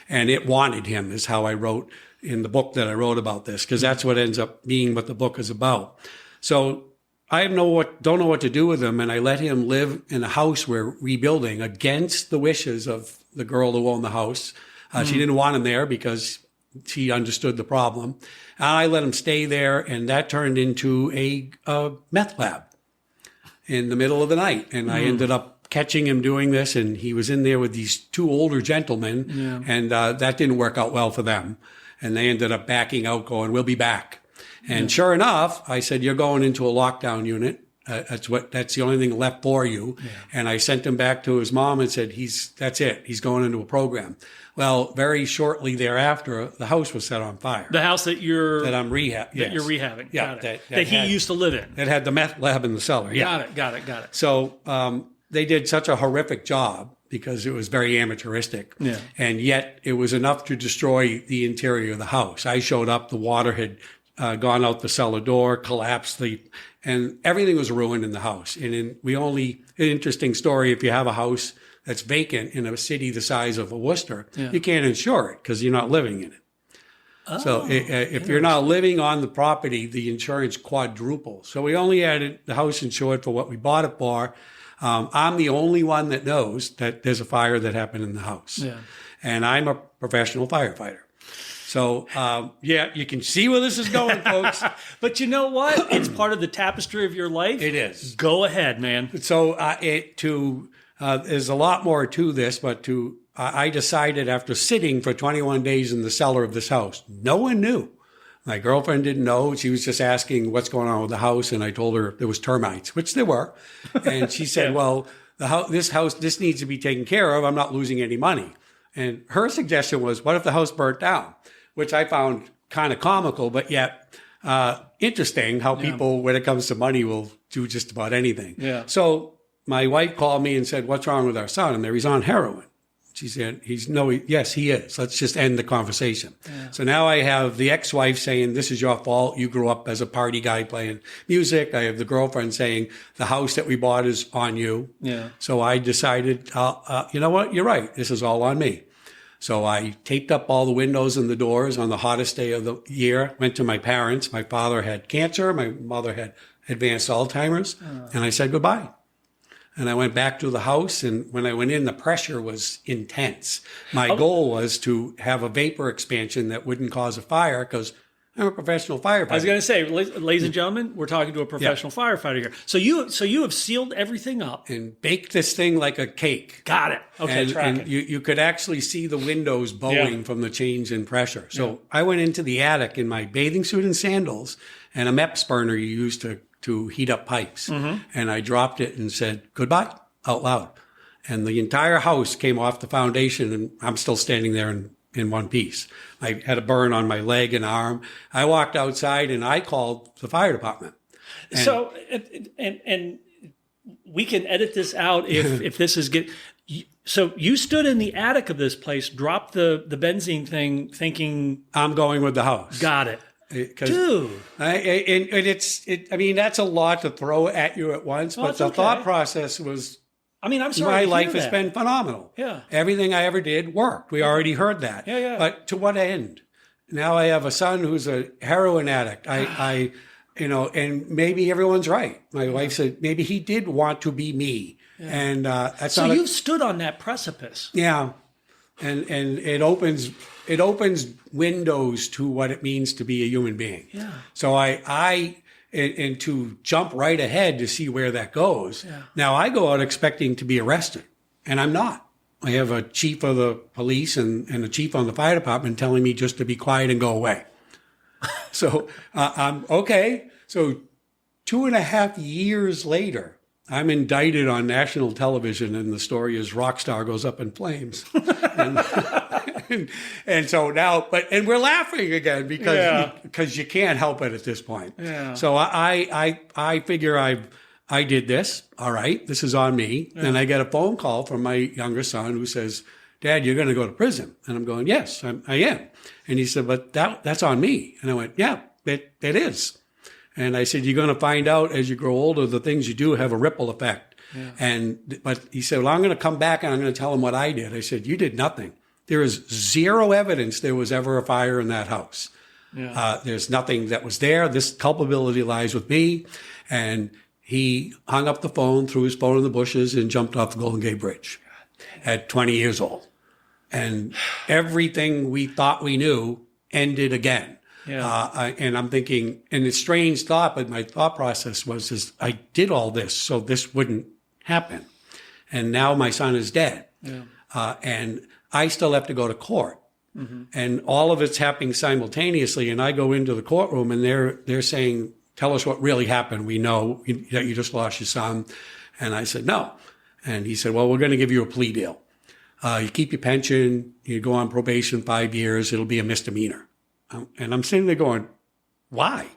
and it wanted him, is how I wrote in the book that I wrote about this, because that's what ends up being what the book is about. So I don't know what to do with him, and I let him live in a house we're rebuilding against the wishes of the girl who owned the house. She didn't want him there because she understood the problem. And I let him stay there, and that turned into a meth lab in the middle of the night. And I ended up catching him doing this, and he was in there with these two older gentlemen, and that didn't work out well for them. And they ended up backing out, going, "We'll be back." And sure enough, I said, "You're going into a lockdown unit. That's the only thing left for you. Yeah. And I sent him back to his mom and said, that's it. He's going into a program. Well, very shortly thereafter, the house was set on fire. The house that you're rehabbing. That you're rehabbing. Yeah, Got it. That he used to live in. It had the meth lab in the cellar. Yeah. Got it. So they did such a horrific job because it was very amateuristic. Yeah. And yet it was enough to destroy the interior of the house. I showed up, the water had gone out the cellar door, collapsed and everything was ruined in the house. And an interesting story, if you have a house that's vacant in a city the size of Worcester, you can't insure it because you're not living in it. So if you're not living on the property, the insurance quadruples. So we only had the house insured for what we bought it for. I'm the only one that knows that there's a fire that happened in the house. Yeah. And I'm a professional firefighter. So, you can see where this is going, folks. But you know what? It's part of the tapestry of your life. It is. Go ahead, man. So there's a lot more to this, but I decided after sitting for 21 days in the cellar of this house, no one knew. My girlfriend didn't know. She was just asking what's going on with the house. And I told her there was termites, which there were. And she said, well, this needs to be taken care of. I'm not losing any money. And her suggestion was, what if the house burnt down? Which I found kind of comical, but yet interesting how people, when it comes to money, will do just about anything. Yeah. So my wife called me and said, what's wrong with our son? And he's on heroin. She said, yes, he is. Let's just end the conversation. Yeah. So now I have the ex-wife saying, this is your fault. You grew up as a party guy playing music. I have the girlfriend saying, the house that we bought is on you. Yeah. So I decided, you know what? You're right. This is all on me. So I taped up all the windows and the doors on the hottest day of the year, went to my parents. My father had cancer. My mother had advanced Alzheimer's. And I said goodbye. And I went back to the house, and when I went in, the pressure was intense. My goal was to have a vapor expansion that wouldn't cause a fire because I'm a professional firefighter. I was going to say, ladies and gentlemen, we're talking to a professional firefighter here. So you have sealed everything up. And baked this thing like a cake. Got it. Okay, and you could actually see the windows bowing from the change in pressure. So I went into the attic in my bathing suit and sandals and a MEPS burner you use to heat up pipes. Mm-hmm. And I dropped it and said, goodbye, out loud. And the entire house came off the foundation, and I'm still standing there in one piece. I had a burn on my leg and arm. I walked outside and I called the fire department. And we can edit this out if this is good. So you stood in the attic of this place, dropped the benzene thing, thinking I'm going with the house. Got it. Dude, I mean, that's a lot to throw at you at once. But the thought process was, I'm sorry. My life has been phenomenal. Yeah, everything I ever did worked. We already heard that. Yeah. But to what end? Now I have a son who's a heroin addict. And maybe everyone's right. My wife said maybe he did want to be me, and that's so you've stood on that precipice. Yeah, and it opens windows to what it means to be a human being. Yeah. So and to jump right ahead to see where that goes. Yeah. Now I go out expecting to be arrested, and I'm not. I have a chief of the police and a chief on the fire department telling me just to be quiet and go away. So I'm okay. So 2.5 years later, I'm indicted on national television, and the story is rock star goes up in flames. and so now, and we're laughing again because you can't help it at this point. Yeah. So I figure I did this. All right, this is on me. Yeah. And I get a phone call from my younger son who says, Dad, you're going to go to prison. And I'm going, yes, I am. And he said, but that's on me. And I went, yeah, it is. And I said, you're going to find out as you grow older, the things you do have a ripple effect. Yeah. But he said, well, I'm going to come back and I'm going to tell him what I did. I said, you did nothing. There is zero evidence there was ever a fire in that house. Yeah. There's nothing that was there. This culpability lies with me. And he hung up the phone, threw his phone in the bushes, and jumped off the Golden Gate Bridge at 20 years old. And everything we thought we knew ended again. Yeah. And I'm thinking, and it's a strange thought, but my thought process was I did all this so this wouldn't happen. And now my son is dead. Yeah. And I still have to go to court. Mm-hmm. And all of it's happening simultaneously. And I go into the courtroom and they're saying tell us what really happened. We know that you just lost your son. And I said, no. And he said, well, we're going to give you a plea deal. You keep your pension, you go on probation 5 years, it'll be a misdemeanor. And I'm sitting there going, why?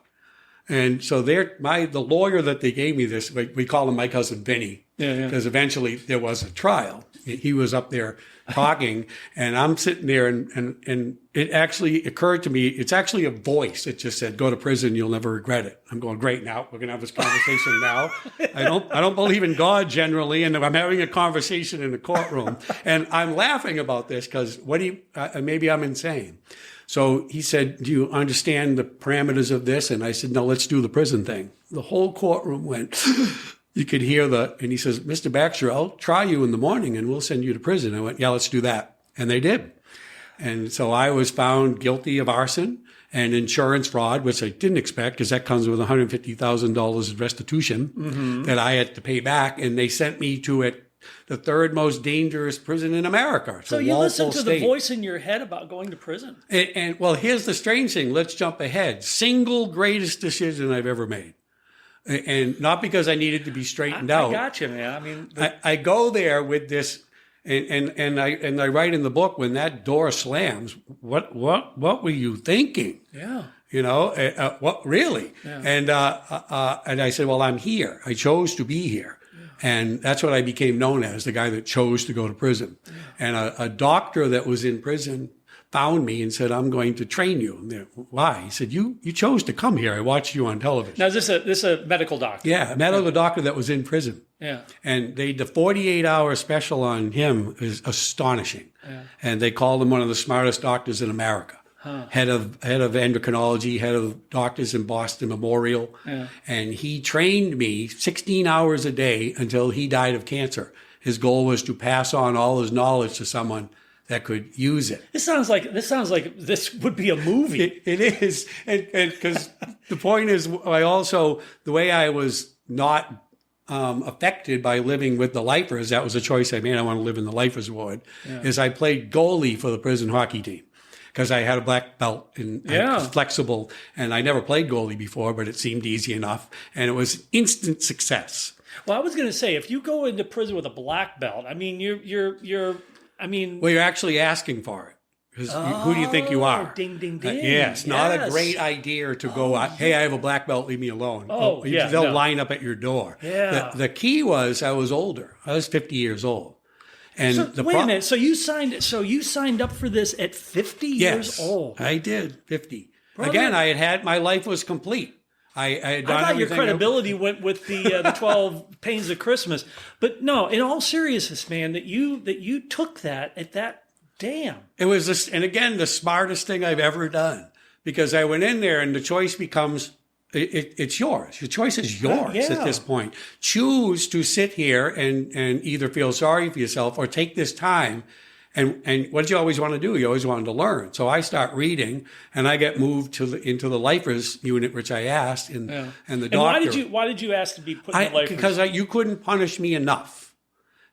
And so the lawyer that they gave me this, we call him my cousin Vinny, because eventually there was a trial. He was up there talking, and I'm sitting there, and it actually occurred to me, it's actually a voice that just said, go to prison, you'll never regret it. I'm going, great, now we're going to have this conversation now. I don't believe in God generally, and I'm having a conversation in the courtroom, and I'm laughing about this because maybe I'm insane. So he said, do you understand the parameters of this? And I said, no, let's do the prison thing. The whole courtroom went, you could hear and he says, Mr. Baxter, I'll try you in the morning and we'll send you to prison. I went, yeah, let's do that. And they did. And so I was found guilty of arson and insurance fraud, which I didn't expect because that comes with $150,000 of restitution that I had to pay back. And they sent me to the third most dangerous prison in America. So you listened to the voice in your head about going to prison. And well, here's the strange thing. Let's jump ahead. Single greatest decision I've ever made. And not because I needed to be straightened out. I got you, man. I mean, I go there with this, and I write in the book, when that door slams, what were you thinking? Yeah. You know, what really? Yeah. And I said, well, I'm here. I chose to be here. And that's what I became known as, the guy that chose to go to prison. Yeah. And a doctor that was in prison found me and said, I'm going to train you. And why? He said, you chose to come here. I watched you on television. Now, is this a medical doctor? Yeah, a medical doctor that was in prison. Yeah. And the 48-hour special on him is astonishing. Yeah. And they called him one of the smartest doctors in America. Head of endocrinology, head of doctors in Boston Memorial. Yeah. And he trained me 16 hours a day until he died of cancer. His goal was to pass on all his knowledge to someone that could use it. This sounds like this would be a movie. It is. And because the point is, the way I was not affected by living with the lifers, that was a choice I made. I want to live in the lifers ward, is I played goalie for the prison hockey team. Because I had a black belt and I was flexible, and I never played goalie before, but it seemed easy enough, and it was instant success. Well, I was going to say, if you go into prison with a black belt, I mean, you're actually asking for it. Because who do you think you are? Ding, ding, ding. Yes, not a great idea to go, hey, I have a black belt, leave me alone. They'll line up at your door. Yeah. The key was I was older. I was 50 years old. And wait a minute. So you signed up for this at 50 years old? I did. 50. Brother, again, my life was complete. I had done I thought your credibility went with the 12 Pains of Christmas. But no, in all seriousness, man, that you took that at that damn. It was this, and again, the smartest thing I've ever done, because I went in there and the choice becomes, it's yours. Your choice is yours at this point. Choose to sit here and either feel sorry for yourself or take this time. And what did you always want to do? You always wanted to learn. So I start reading, and I get moved into the lifers unit, which I asked, and the doctor. Why did you ask to be put in the lifers? Because you couldn't punish me enough.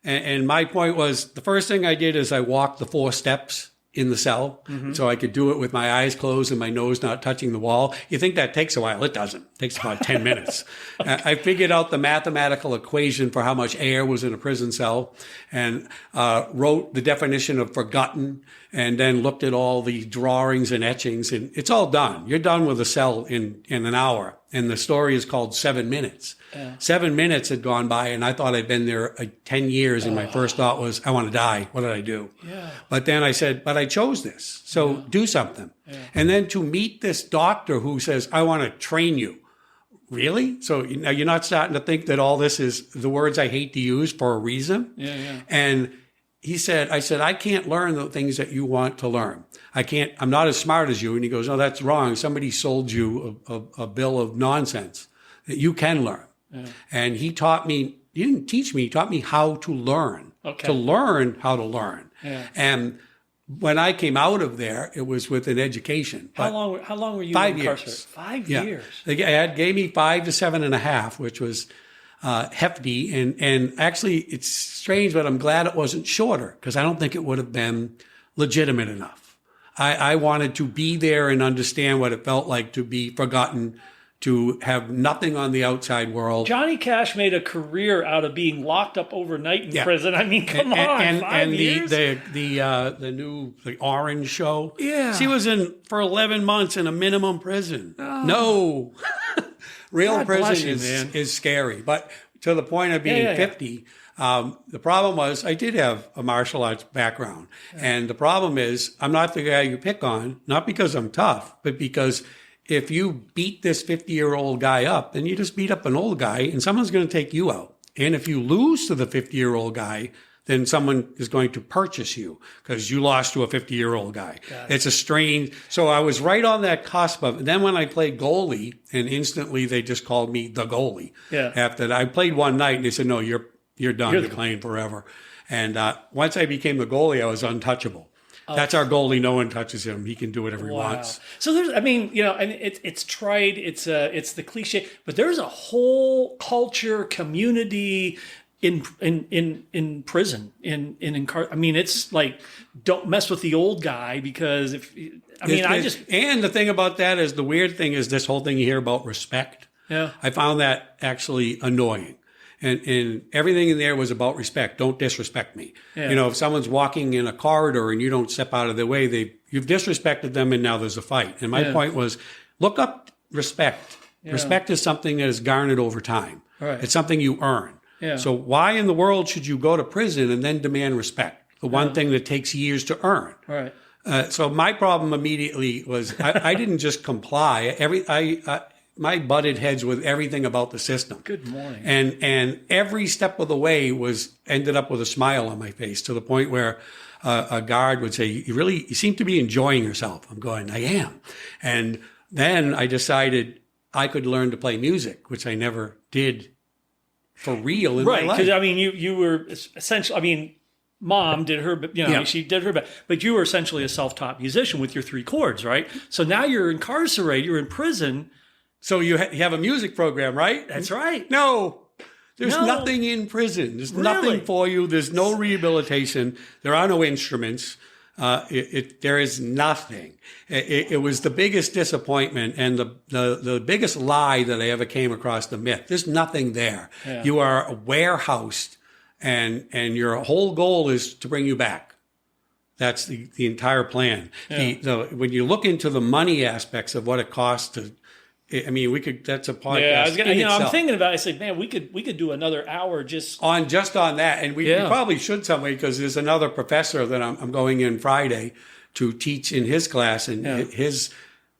And my point was, the first thing I did is I walked the 4 steps in the cell, so I could do it with my eyes closed and my nose not touching the wall. You think that takes a while. It doesn't. It takes about 10 minutes. I figured out the mathematical equation for how much air was in a prison cell, and wrote the definition of forgotten, and then looked at all the drawings and etchings, and it's all done. You're done with a cell in an hour. And the story is called 7 minutes. 7 minutes had gone by, and I thought I'd been there 10 years, and my first thought was, I want to die. What did I do? Yeah. But then I said, but I chose this, so do something. Yeah. And then to meet this doctor who says, I want to train you. Really? So now you're not starting to think that all this is the words I hate to use for a reason? Yeah. And I said, I can't learn the things that you want to learn. I'm not as smart as you. And he goes, no, that's wrong. Somebody sold you a bill of nonsense that you can learn. Yeah. And he taught me, he didn't teach me, he taught me how to learn, to learn how to learn. Yeah. And when I came out of there, it was with an education. How long were you 5 incarcerated? years. 5 years. They gave me 5 to 7.5, which was hefty. And actually, it's strange, but I'm glad it wasn't shorter, because I don't think it would have been legitimate enough. I wanted to be there and understand what it felt like to be forgotten, to have nothing on the outside world. Johnny Cash made a career out of being locked up overnight in prison. I mean, come on, 5 years? The Orange show. Yeah. She was in for 11 months in a minimum prison. Oh. No. Real God prison you, is scary. But to the point of being 50, the problem was I did have a martial arts background. Yeah. And the problem is I'm not the guy you pick on, not because I'm tough, but because if you beat this 50-year-old guy up, then you just beat up an old guy and someone's going to take you out. And if you lose to the 50-year-old guy, then someone is going to purchase you because you lost to a 50-year-old guy. It's a strange. So I was right on that cusp of. And then when I played goalie, and instantly they just called me the goalie. Yeah. After that, I played one night and they said, "No, you're done. You're playing forever." And once I became the goalie, I was untouchable. That's our goalie. No one touches him. He can do whatever he wants. So there's, I mean, and it's trite. It's the cliche, but there's a whole culture, community in prison. I mean, it's like, don't mess with the old guy because and the thing about that is the weird thing is this whole thing you hear about respect. Yeah, I found that actually annoying. And everything in there was about respect. Don't disrespect me. Yeah. If someone's walking in a corridor and you don't step out of their way, you've disrespected them and now there's a fight. And my point was, look up respect. Yeah. Respect is something that is garnered over time. Right. It's something you earn. Yeah. So why in the world should you go to prison and then demand respect? The one thing that takes years to earn. Right. So my problem immediately was I didn't just comply. My butted heads with everything about the system. Good morning. And every step of the way ended up with a smile on my face to the point where a guard would say, you seem to be enjoying yourself. I'm going, I am. And then I decided I could learn to play music, which I never did for real in my life. Right, because I mean, you were essentially, I mean, Mom did her, she did her best, but you were essentially a self-taught musician with your 3 chords, right? So now you're incarcerated, you're in prison. So you have a music program, right? That's right. No, there's nothing in prison. There's nothing for you. There's no rehabilitation. There are no instruments. There is nothing. It was the biggest disappointment and the biggest lie that I ever came across, the myth. There's nothing there. Yeah. You are warehoused and your whole goal is to bring you back. That's the entire plan. Yeah. When you look into the money aspects of what it costs to, I mean, that's a podcast. Yeah, I'm thinking about it. I said, man, we could do another hour just on that. And we probably should someway because there's another professor that I'm going in Friday to teach in his class. And his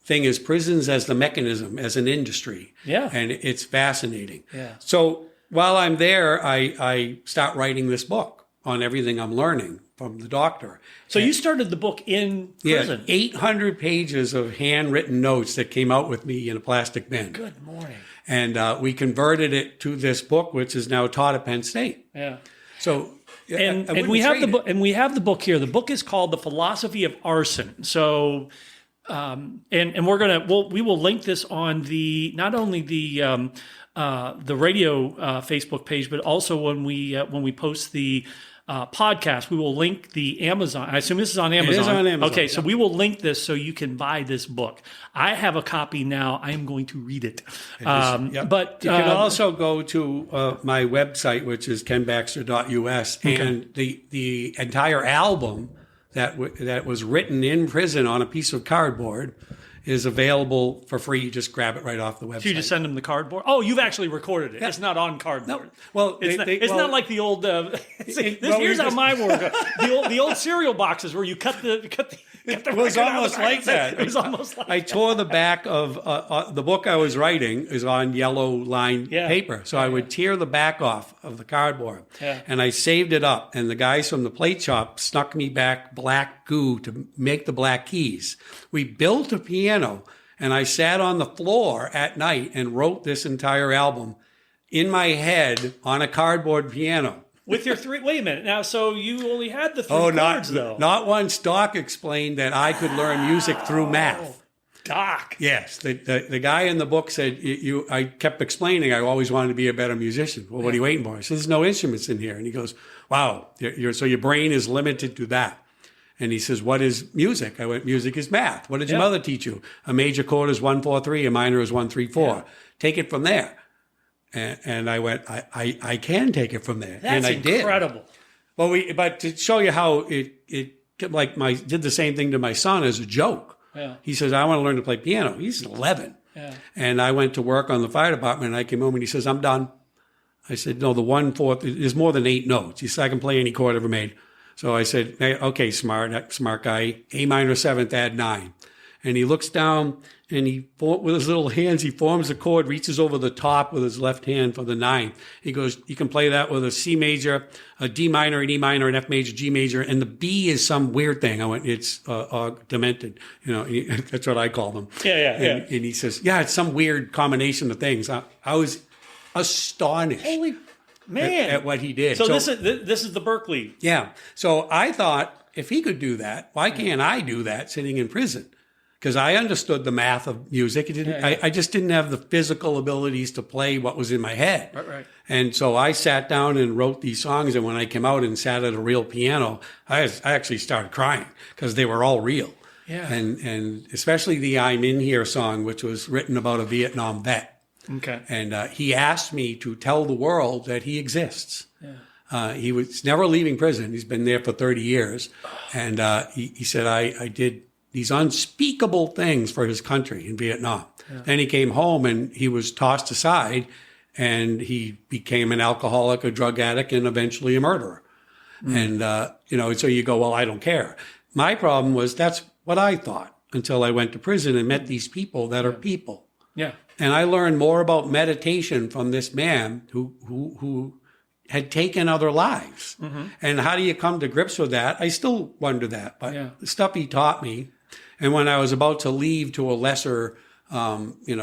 thing is prisons as the mechanism, as an industry. Yeah. And it's fascinating. Yeah. So while I'm there, I start writing this book on everything I'm learning from the doctor. So you started the book in prison? Yeah, 800 pages of handwritten notes that came out with me in a plastic bin. Good morning. And we converted it to this book, which is now taught at Penn State. Yeah. So and we have the book, and we have the book here. The book is called The Philosophy of Arson. So and we will link this on not only the radio Facebook page, but also when we post the podcast, we will link the Amazon. I assume this is on Amazon. It is on Amazon. Okay, so we will link this so you can buy this book. I have a copy now. I am going to read it. But you can also go to my website, which is kenbaxter.us, and the entire album that was written in prison on a piece of cardboard is available for free. You just grab it right off the website. So you just send them the cardboard? Oh, you've actually recorded it. Yeah. It's not on cardboard. No. Well, it's not like the old. Here's how my work. The old cereal boxes where you cut the. It was almost like that. It was almost like I tore the back of the book I was writing is on yellow lined paper. So I would tear the back off of the cardboard. Yeah. And I saved it up. And the guys from the plate shop snuck me back black goo to make the black keys. We built a piano and I sat on the floor at night and wrote this entire album in my head on a cardboard piano. With your 3, wait a minute. Now, so you only had the 3 chords, though. Not once. Doc explained that I could learn music through math. Doc. Yes. The guy in the book said, I kept explaining I always wanted to be a better musician. Well, what are you waiting for? I said, there's no instruments in here. And he goes, wow, so your brain is limited to that. And he says, what is music? I went, music is math. What did your mother teach you? A major chord is 1, 4, 3. A minor is 1, 3, 4. Yeah. Take it from there. And I went, I can take it from there. That's and I incredible. Did. Well, but to show you how it did the same thing to my son as a joke. Yeah. He says, I want to learn to play piano. He's 11. Yeah. And I went to work on the fire department, and I came home, and he says, I'm done. I said, no, the 1/4 is more than 8 notes. He said, I can play any chord ever made. So I said, hey, okay, smart guy, A minor 7th, add 9. And he looks down, and with his little hands, he forms a chord, reaches over the top with his left hand for the 9. He goes, you can play that with a C major, a D minor, an E minor, an F major, G major, and the B is some weird thing. I went, it's demented. That's what I call them. Yeah. And he says, yeah, it's some weird combination of things. I was astonished. Holy man. At what he did. So this is the Berkeley. Yeah. So I thought, if he could do that, why can't I do that sitting in prison? Because I understood the math of music. I just didn't have the physical abilities to play what was in my head. Right. And so I sat down and wrote these songs. And when I came out and sat at a real piano, I actually started crying because they were all real. Yeah. And especially the I'm In Here song, which was written about a Vietnam vet. Okay. And he asked me to tell the world that he exists. Yeah. He was never leaving prison. He's been there for 30 years. And he said, I did these unspeakable things for his country in Vietnam. Yeah. Then he came home and he was tossed aside, and he became an alcoholic, a drug addict, and eventually a murderer. And, so you go, well, I don't care. My problem was that's what I thought until I went to prison and met these people that are people. Yeah. And I learned more about meditation from this man who had taken other lives. Mm-hmm. And how do you come to grips with that? I still wonder that. But the stuff he taught me, and when I was about to leave to a lesser,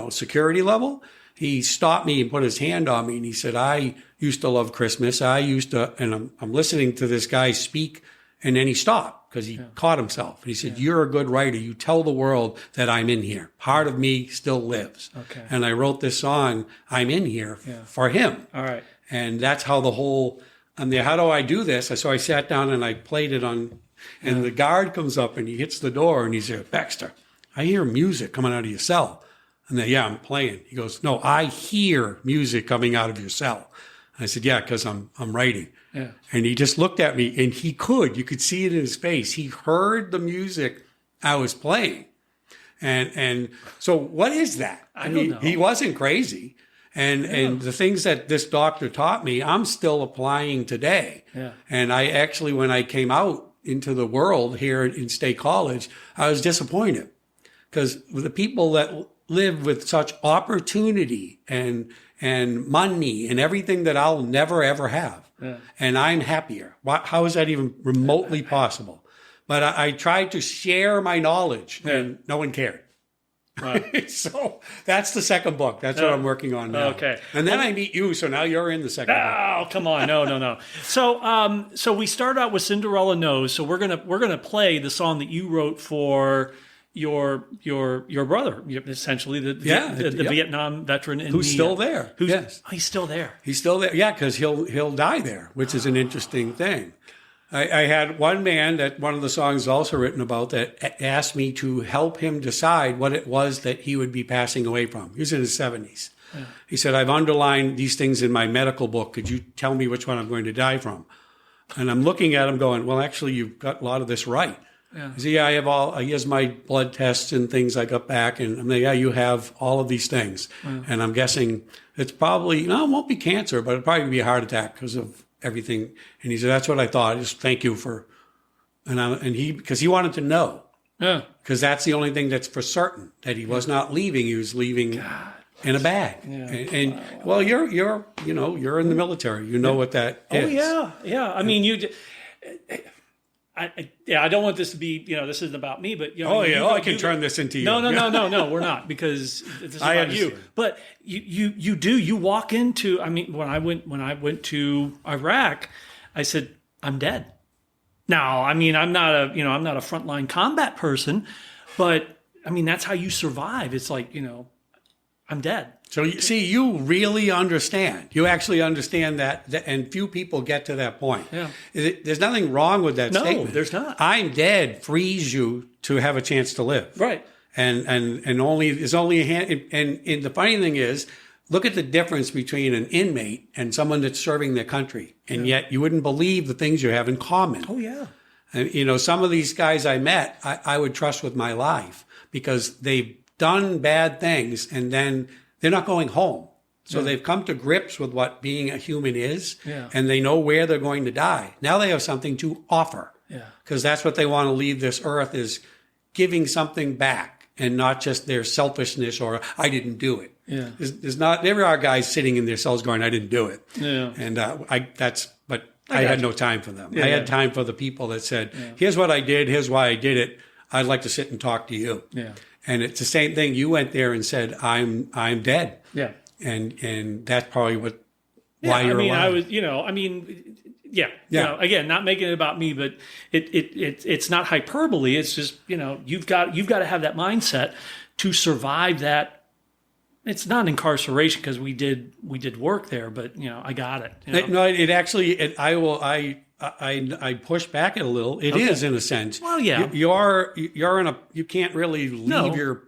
security level, he stopped me and put his hand on me, and he said, I used to love Christmas. And I'm listening to this guy speak, and then he stopped because he caught himself. And he said, you're a good writer. You tell the world that I'm in here. Part of me still lives. Okay. And I wrote this song, I'm in here, for him. All right. And that's how the whole, how do I do this? So I sat down and I played it on, and the guard comes up and he hits the door and he says, Baxter, I hear music coming out of your cell. And then, I'm playing. He goes, no, I hear music coming out of your cell. And I said, yeah, because I'm writing. Yeah. And he just looked at me, and you could see it in his face. He heard the music I was playing. And so what is that? I mean, don't know. He wasn't crazy. And the things that this doctor taught me, I'm still applying today. Yeah. And I actually, when I came out into the world here in State College, I was disappointed because the people that live with such opportunity and money and everything that I'll never, ever have. Yeah. And I'm happier. How is that even remotely possible? But I tried to share my knowledge, and no one cared. Right. So that's the second book. That's what I'm working on now. Okay. And then I meet you, so now you're in the second book. Oh, come on. No. So we start out with Cinderella Knows. So we're gonna play the song that you wrote for your brother, essentially the Vietnam veteran who's still there. He's still there. He's still there. Yeah, because he'll die there, which is an interesting thing. I had one man that one of the songs is also written about that asked me to help him decide what it was that he would be passing away from. He was in his 70s. Yeah. He said, I've underlined these things in my medical book. Could you tell me which one I'm going to die from? And I'm looking at him going, well, actually, you've got a lot of this right. Yeah. He said, I have here's my blood tests and things I got back. And I'm like, you have all of these things. Yeah. And I'm guessing it's probably, it won't be cancer, but it'll probably be a heart attack because of everything. And he said, that's what I thought. Just thank you for, because he wanted to know. Yeah. Because that's the only thing that's for certain, that he was not leaving. He was leaving in a bag. Yeah. And well, you're in the military. You know what that is. Oh, yeah. I mean, I don't want this to be, this isn't about me, but I can turn this into you. No, we're not, because this is about you. But you walk into, when I went to Iraq, I said, I'm dead. Now, I'm not a frontline combat person, but that's how you survive. It's like, I'm dead. So you see, you really understand. You actually understand that, and few people get to that point. Yeah. There's nothing wrong with that statement. No, there's not. I'm dead frees you to have a chance to live. Right. And only there's only a hand. And the funny thing is, look at the difference between an inmate and someone that's serving their country, and yet you wouldn't believe the things you have in common. Oh yeah. And, you know, some of these guys I met, I would trust with my life because they've done bad things and then they're not going home. So they've come to grips with what being a human is, and they know where they're going to die. Now they have something to offer, because that's what they want to leave this earth, is giving something back and not just their selfishness or I didn't do it. Yeah. There are guys sitting in their cells going, I didn't do it. Yeah. And I had no time for them. I had time for the people that said, here's what I did. Here's why I did it. I'd like to sit and talk to you. Yeah. And it's the same thing. You went there and said, I'm dead. Yeah. And that's probably why you're alive. I was, you know, again, not making it about me, but it's not hyperbole. It's just, you know, you've got to have that mindset to survive that. It's not incarceration because we did work there, but you know, I got it. You know? No, it actually, I push back it a little. It is in a sense. Well, yeah. You're in you can't really leave you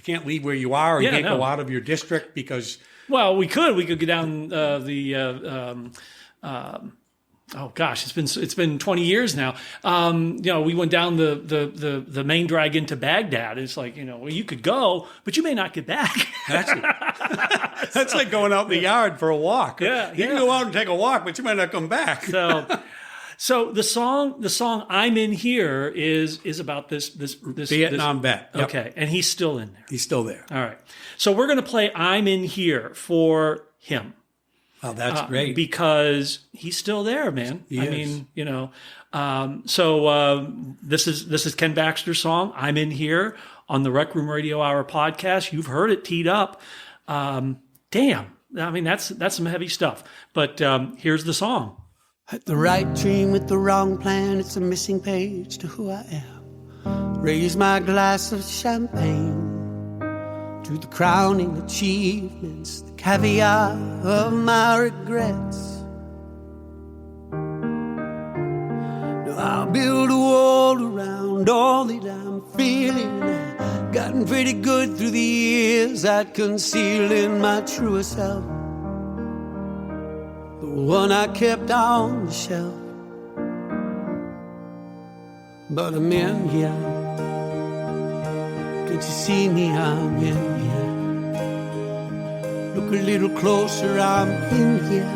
can't leave where you are. You can't go out of your district because. Well, we could go down oh gosh, it's been 20 years now. You know, we went down the main drag into Baghdad. It's like, you know, well, you could go, but you may not get back. That's like going out in the yard for a walk. Yeah, you can go out and take a walk, but you might not come back. So the song "I'm in Here" is about this Vietnam vet. Yep. Okay, and he's still in there. He's still there. All right. So we're going to play "I'm in Here" for him. Oh, that's great. Because he's still there, man. He is. Mean, you know. This is Ken Baxter's song, "I'm in Here," on the Rec Room Radio Hour podcast. You've heard it teed up. Damn. I mean, that's some heavy stuff. But here's the song. Had the right dream with the wrong plan. It's a missing page to who I am. Raise my glass of champagne to the crowning achievements, the caviar of my regrets. Now I'll build a wall around all that I'm feeling. I've gotten pretty good through the years at concealing my truer self, the one I kept on the shelf. But I'm in here. Can't you see me? I'm in here. Look a little closer, I'm in here.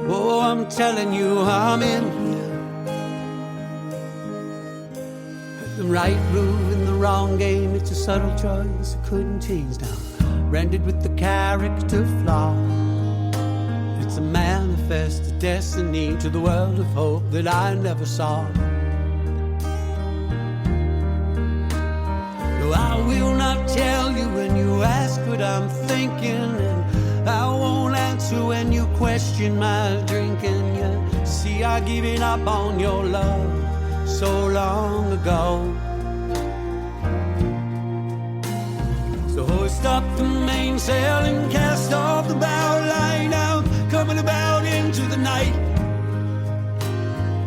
Oh, I'm telling you, I'm in here. Had the right move in the wrong game. It's a subtle choice I couldn't change now. Branded with the character flaw. It's a manifest of destiny to the world of hope that I never saw. No, I will not tell you when you ask what I'm thinking, and I won't answer when you question my drinking. You see, I given up on your love so long ago. So hoist up the mainsail and cast off the bow line out, coming about into the night.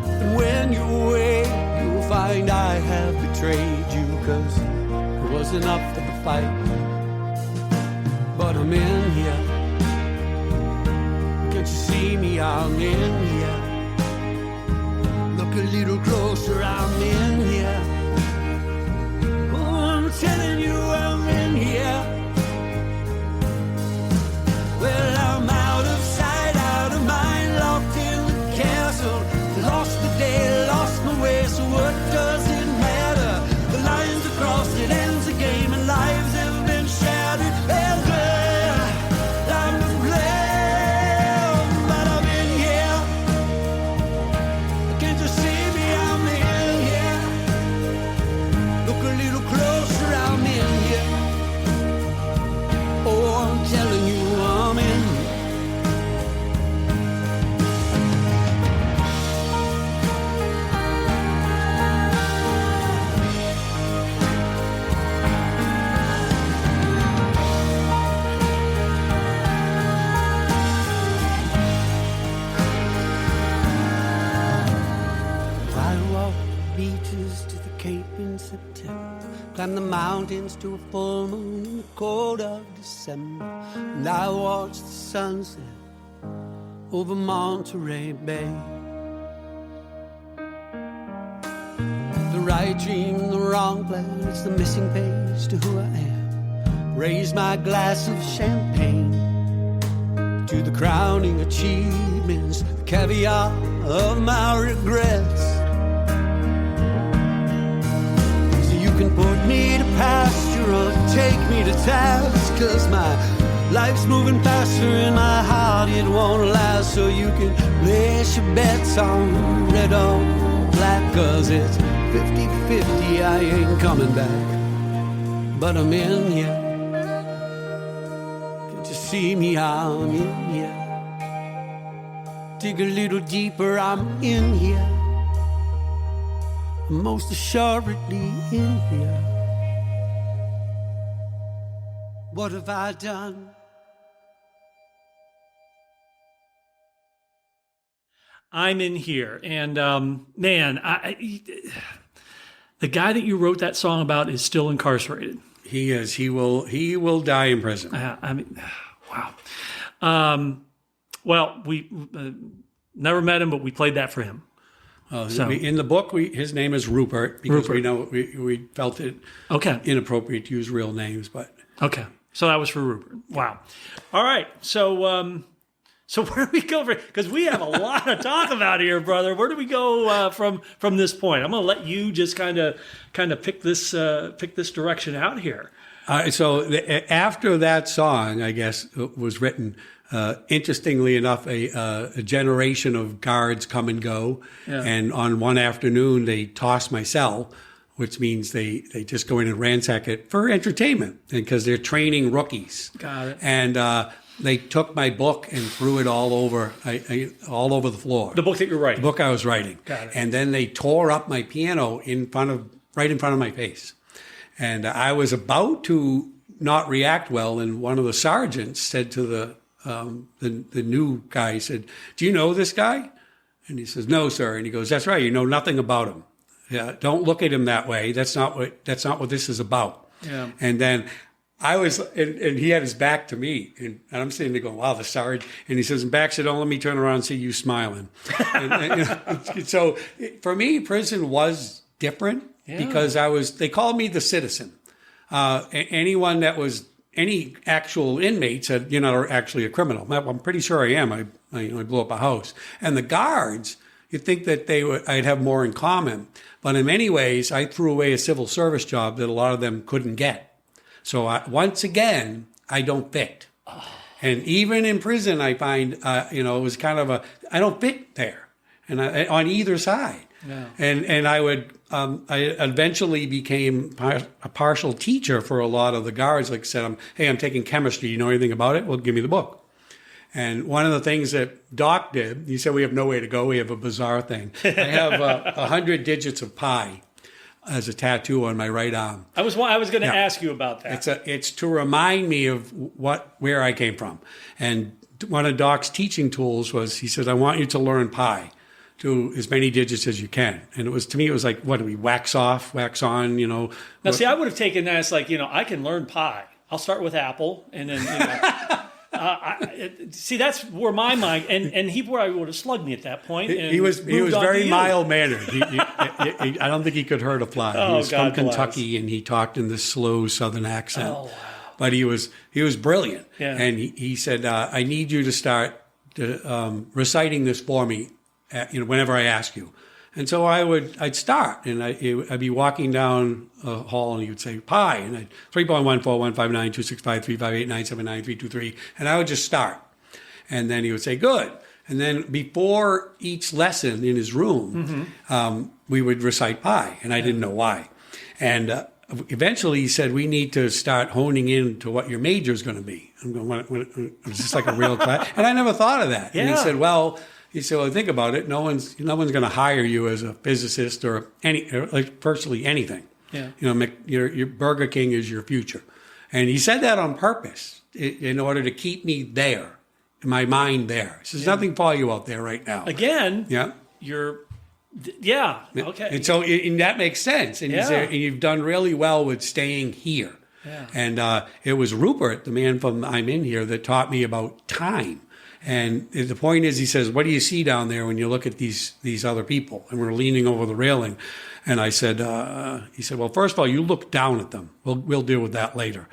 And when you wake, you'll find I have betrayed you, 'cause it wasn't up for the fight. But I'm in here. Can't you see me? I'm in here. Look a little closer, I'm in here. Oh, I'm telling you, I'm in here. Well, I'm out of sight, out of mind, locked in the castle. Lost the day, lost my way, so what does it matter? The lines are crossed, it ends the game, and lives have been shattered. And I'm to blame, but I'm in here. Can't you see me? I'm in here. in September. Climb the mountains to a full moon in the cold of December. And I watch the sunset over Monterey Bay. The right dream, the wrong plan, it's the missing page to who I am. Raise my glass of champagne to the crowning achievements, the caviar of my regrets. So you can put me to pasture or take me to task, 'cause my life's moving faster and my heart, it won't last. So you can place your bets on red or black, 'cause it's 50-50, I ain't coming back. But I'm in here. Can't you see me? I'm in here. Dig a little deeper, I'm in here. I'm most assuredly in here. What have I done? I'm in here. And man, the guy that you wrote that song about is still incarcerated. He is. He will die in prison. I mean, wow. Well, we never met him, but we played that for him. So In the book, his name is Rupert, because we felt it inappropriate to use real names. But okay, so that was for Rupert. Wow. All right. So where do we go? Because we have a lot to talk about here, brother. Where do we go from this point? I'm going to let you just kind of pick this direction out here. After that song, I guess, was written, interestingly enough, a generation of guards come and go. Yeah. And on one afternoon, they toss my cell, which means they just go in and ransack it for entertainment, because they're training rookies. Got it. And they took my book and threw it all over the floor. The book that you're writing? The book I was writing. Got it. And then they tore up my piano right in front of my face. And I was about to not react well, and one of the sergeants said to the new guy, he said, "Do you know this guy?" And he says, "No, sir." And he goes, "That's right. You know nothing about him. Yeah, don't look at him that way. That's not what this is about." Yeah. And then I was, and he had his back to me, and I'm sitting there going, "Wow, the sergeant." And he says, "Baxter, don't let me turn around and see you smiling." So for me, prison was different because they called me the citizen. Anyone that was any actual inmate said, "You're not actually a criminal." I'm pretty sure I am. I blew up a house. And the guards, you'd think that I'd have more in common. But in many ways, I threw away a civil service job that a lot of them couldn't get. So once again, I don't fit. Oh. And even in prison, I find, it was kind of I don't fit there, and on either side. Yeah. And I eventually became a partial teacher for a lot of the guards. Like I said, I'm taking chemistry. You know anything about it? Well, give me the book. And one of the things that Doc did, he said, we have no way to go. We have a bizarre thing. I have 100 digits of pi as a tattoo on my right arm. I was going to ask you about that. It's to remind me of where I came from. And one of Doc's teaching tools was, he said, I want you to learn pi. Do as many digits as you can. And to me, it was like, what do we wax off, wax on, Now, see, I would have taken that as like, I can learn pi. I'll start with Apple, and then, see, that's where my mind, and he probably would have slugged me at that point. And he was very mild-mannered. I don't think he could hurt a fly. He was from Kentucky, and he talked in this slow Southern accent. Oh, wow. But he was brilliant. Yeah. And he said, I need you to start reciting this for me, whenever I ask you. And so I'd start, and I'd be walking down a hall, and he would say, pi, and I'd 3.14159265358979323, and I would just start. And then he would say, good. And then before each lesson in his room, we would recite pi, and I didn't know why. And eventually he said, we need to start honing in to what your major is going to be. I'm going, is this like a real class? And I never thought of that. Yeah. And he said, well, think about it. No one's going to hire you as a physicist or virtually anything. Yeah. Your Burger King is your future. And he said that on purpose in order to keep me there, my mind there. He says, nothing for you out there right now. Again, you're Yeah. Okay. And so and that makes sense. And, and you've done really well with staying here. Yeah. And it was Rupert, the man from I'm In Here, that taught me about time. And the point is, he says, what do you see down there when you look at these other people? And we're leaning over the railing. And I said, he said, well, first of all, you look down at them. We'll deal with that later.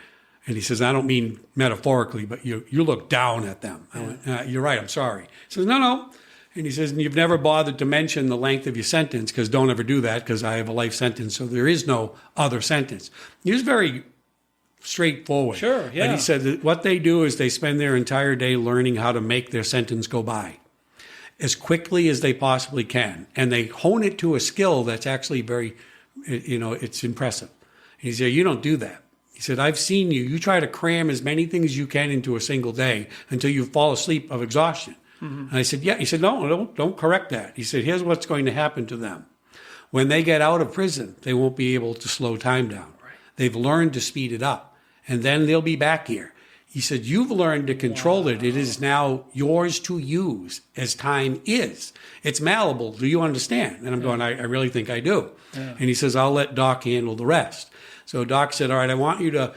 And he says, I don't mean metaphorically, but you look down at them. I went, you're right, I'm sorry. He says, no. And he says, and you've never bothered to mention the length of your sentence, because don't ever do that, because I have a life sentence, so there is no other sentence. He was very straightforward. Sure, yeah. And he said that what they do is they spend their entire day learning how to make their sentence go by as quickly as they possibly can. And they hone it to a skill that's actually very, it's impressive. And he said, you don't do that. He said, I've seen you. You try to cram as many things as you can into a single day until you fall asleep of exhaustion. Mm-hmm. And I said, yeah. He said, no, don't correct that. He said, here's what's going to happen to them. When they get out of prison, they won't be able to slow time down. Right. They've learned to speed it up. And then they'll be back here. He said, you've learned to control it. It is now yours to use as time is. It's malleable. Do you understand? And I'm going, I really think I do. Yeah. And he says, I'll let Doc handle the rest. So Doc said, all right, I want you to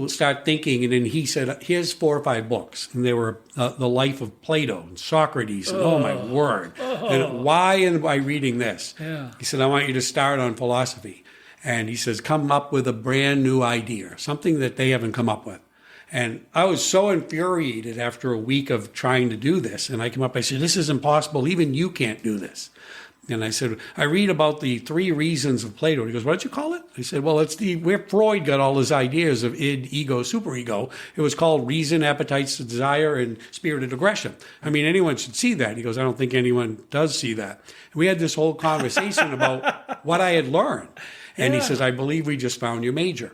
start thinking. And then he said, here's 4 or 5 books. And they were The Life of Plato and Socrates. And, oh, my word. And why am I reading this? Yeah. He said, I want you to start on philosophy. And he says, come up with a brand new idea, something that they haven't come up with. And I was so infuriated after a week of trying to do this. And I came up, I said, this is impossible. Even you can't do this. And I said, I read about the 3 reasons of Plato. He goes, what did you call it? I said, well, it's where Freud got all his ideas of id, ego, superego. It was called reason, appetites, desire, and spirited aggression. I mean, anyone should see that. He goes, I don't think anyone does see that. And we had this whole conversation about what I had learned. And he says, I believe we just found your major.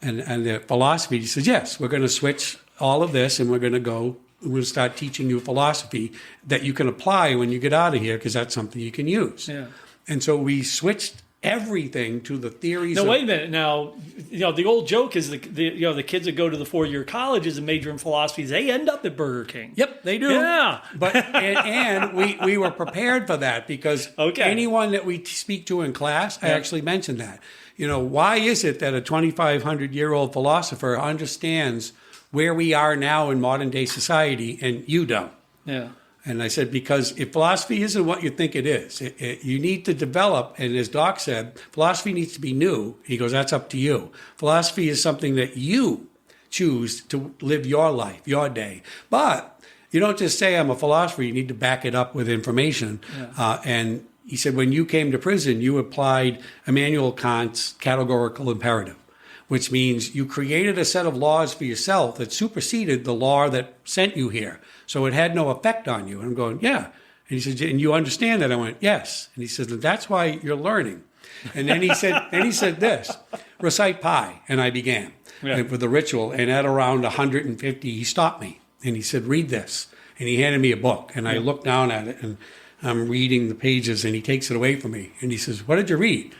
And the philosophy, he says, yes, we're going to switch all of this and we'll start teaching you philosophy that you can apply when you get out of here, because that's something you can use. Yeah. And so we switched everything to the theories. Now, wait a minute. Now, the old joke is the kids that go to the 4-year colleges and major in philosophy, they end up at Burger King. Yep, they do. Yeah. But and we were prepared for that, because anyone that we speak to in class, I actually mentioned that. Why is it that a 2,500-year-old philosopher understands where we are now in modern day society and you don't? Yeah. And I said, because if philosophy isn't what you think it is, you need to develop, and as Doc said, philosophy needs to be new. He goes, that's up to you. Philosophy is something that you choose to live your life, your day. But you don't just say, I'm a philosopher. You need to back it up with information. Yeah. And he said, when you came to prison, you applied Immanuel Kant's categorical imperative, which means you created a set of laws for yourself that superseded the law that sent you here. So it had no effect on you. And I'm going, yeah. And he said, and you understand that? I went, yes. And he said, that's why you're learning. And then he said this, recite pi. And I began with the ritual. And at around 150, he stopped me. And he said, read this. And he handed me a book. And I looked down at it, and I'm reading the pages, and he takes it away from me. And he says, what did you read?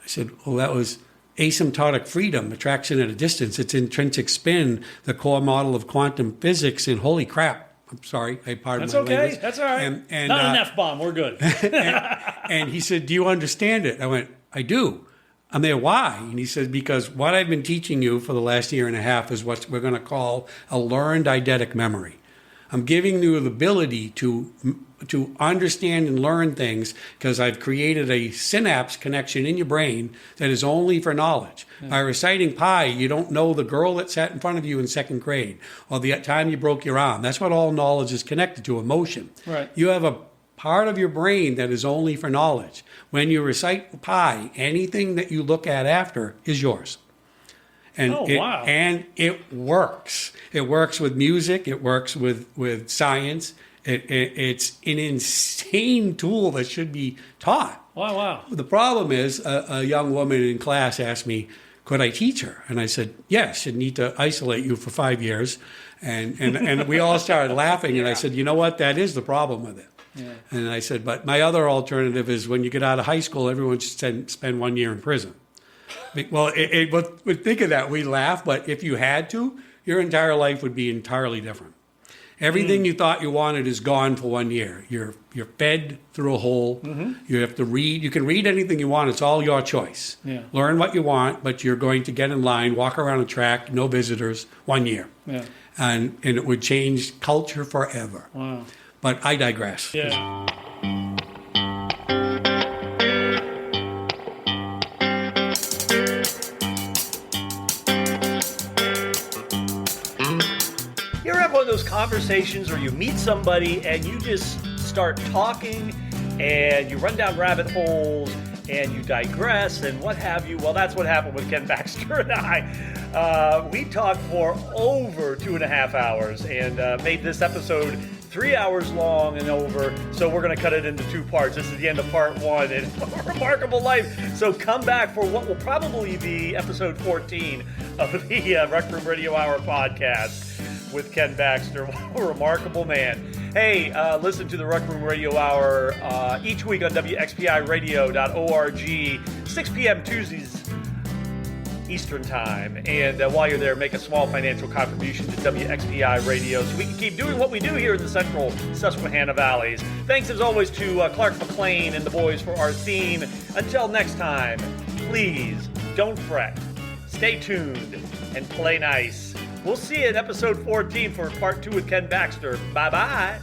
I said, well, that was asymptotic freedom, attraction at a distance, its intrinsic spin, the core model of quantum physics, and holy crap. I'm sorry, I pardon my language. That's okay. That's all right. And, not an F-bomb. We're good. and he said, do you understand it? I went, I do. I'm there, why? And he said, because what I've been teaching you for the last year and a half is what we're going to call a learned eidetic memory. I'm giving you the ability to understand and learn things, because I've created a synapse connection in your brain that is only for knowledge. Yeah. By reciting pi, you don't know the girl that sat in front of you in 2nd grade or the time you broke your arm. That's what all knowledge is connected to, emotion. Right. You have a part of your brain that is only for knowledge. When you recite pi, anything that you look at after is yours. And it works. It works with music. It works with science. It's an insane tool that should be taught. Wow. The problem is a young woman in class asked me, could I teach her? And I said, yes, you need to isolate you for 5 years. And we all started laughing. And I said, you know what? That is the problem with it. Yeah. And I said, but my other alternative is when you get out of high school, everyone should spend 1 year in prison. Well, think of that. We laugh, but if you had to, your entire life would be entirely different. Everything you thought you wanted is gone for 1 year. You're fed through a hole. You have to read. You can read anything you want. It's all your choice. Yeah. Learn what you want, but you're going to get in line, walk around a track, no visitors, 1 year. Yeah. And it would change culture forever. Wow. But I digress. Yeah. You ever have one of those conversations where you meet somebody and you just start talking and you run down rabbit holes and you digress and what have you? Well, that's what happened with Ken Baxter and I. We talked for over 2.5 hours and made this episode 3 hours long and over, so we're going to cut it into 2 parts. This is the end of part 1 in A Remarkable Life. So come back for what will probably be episode 14 of the Rec Room Radio Hour podcast with Ken Baxter. What a remarkable man. Hey, listen to the Rec Room Radio Hour each week on WXPIRadio.org, 6 p.m. Tuesdays Eastern Time. And while you're there, make a small financial contribution to WXPI Radio so we can keep doing what we do here in the central Susquehanna Valleys. Thanks as always to Clark McLean and the boys for our theme. Until next time, please don't fret, stay tuned, and play nice. We'll see you in episode 14 for part 2 with Ken Baxter. Bye-bye.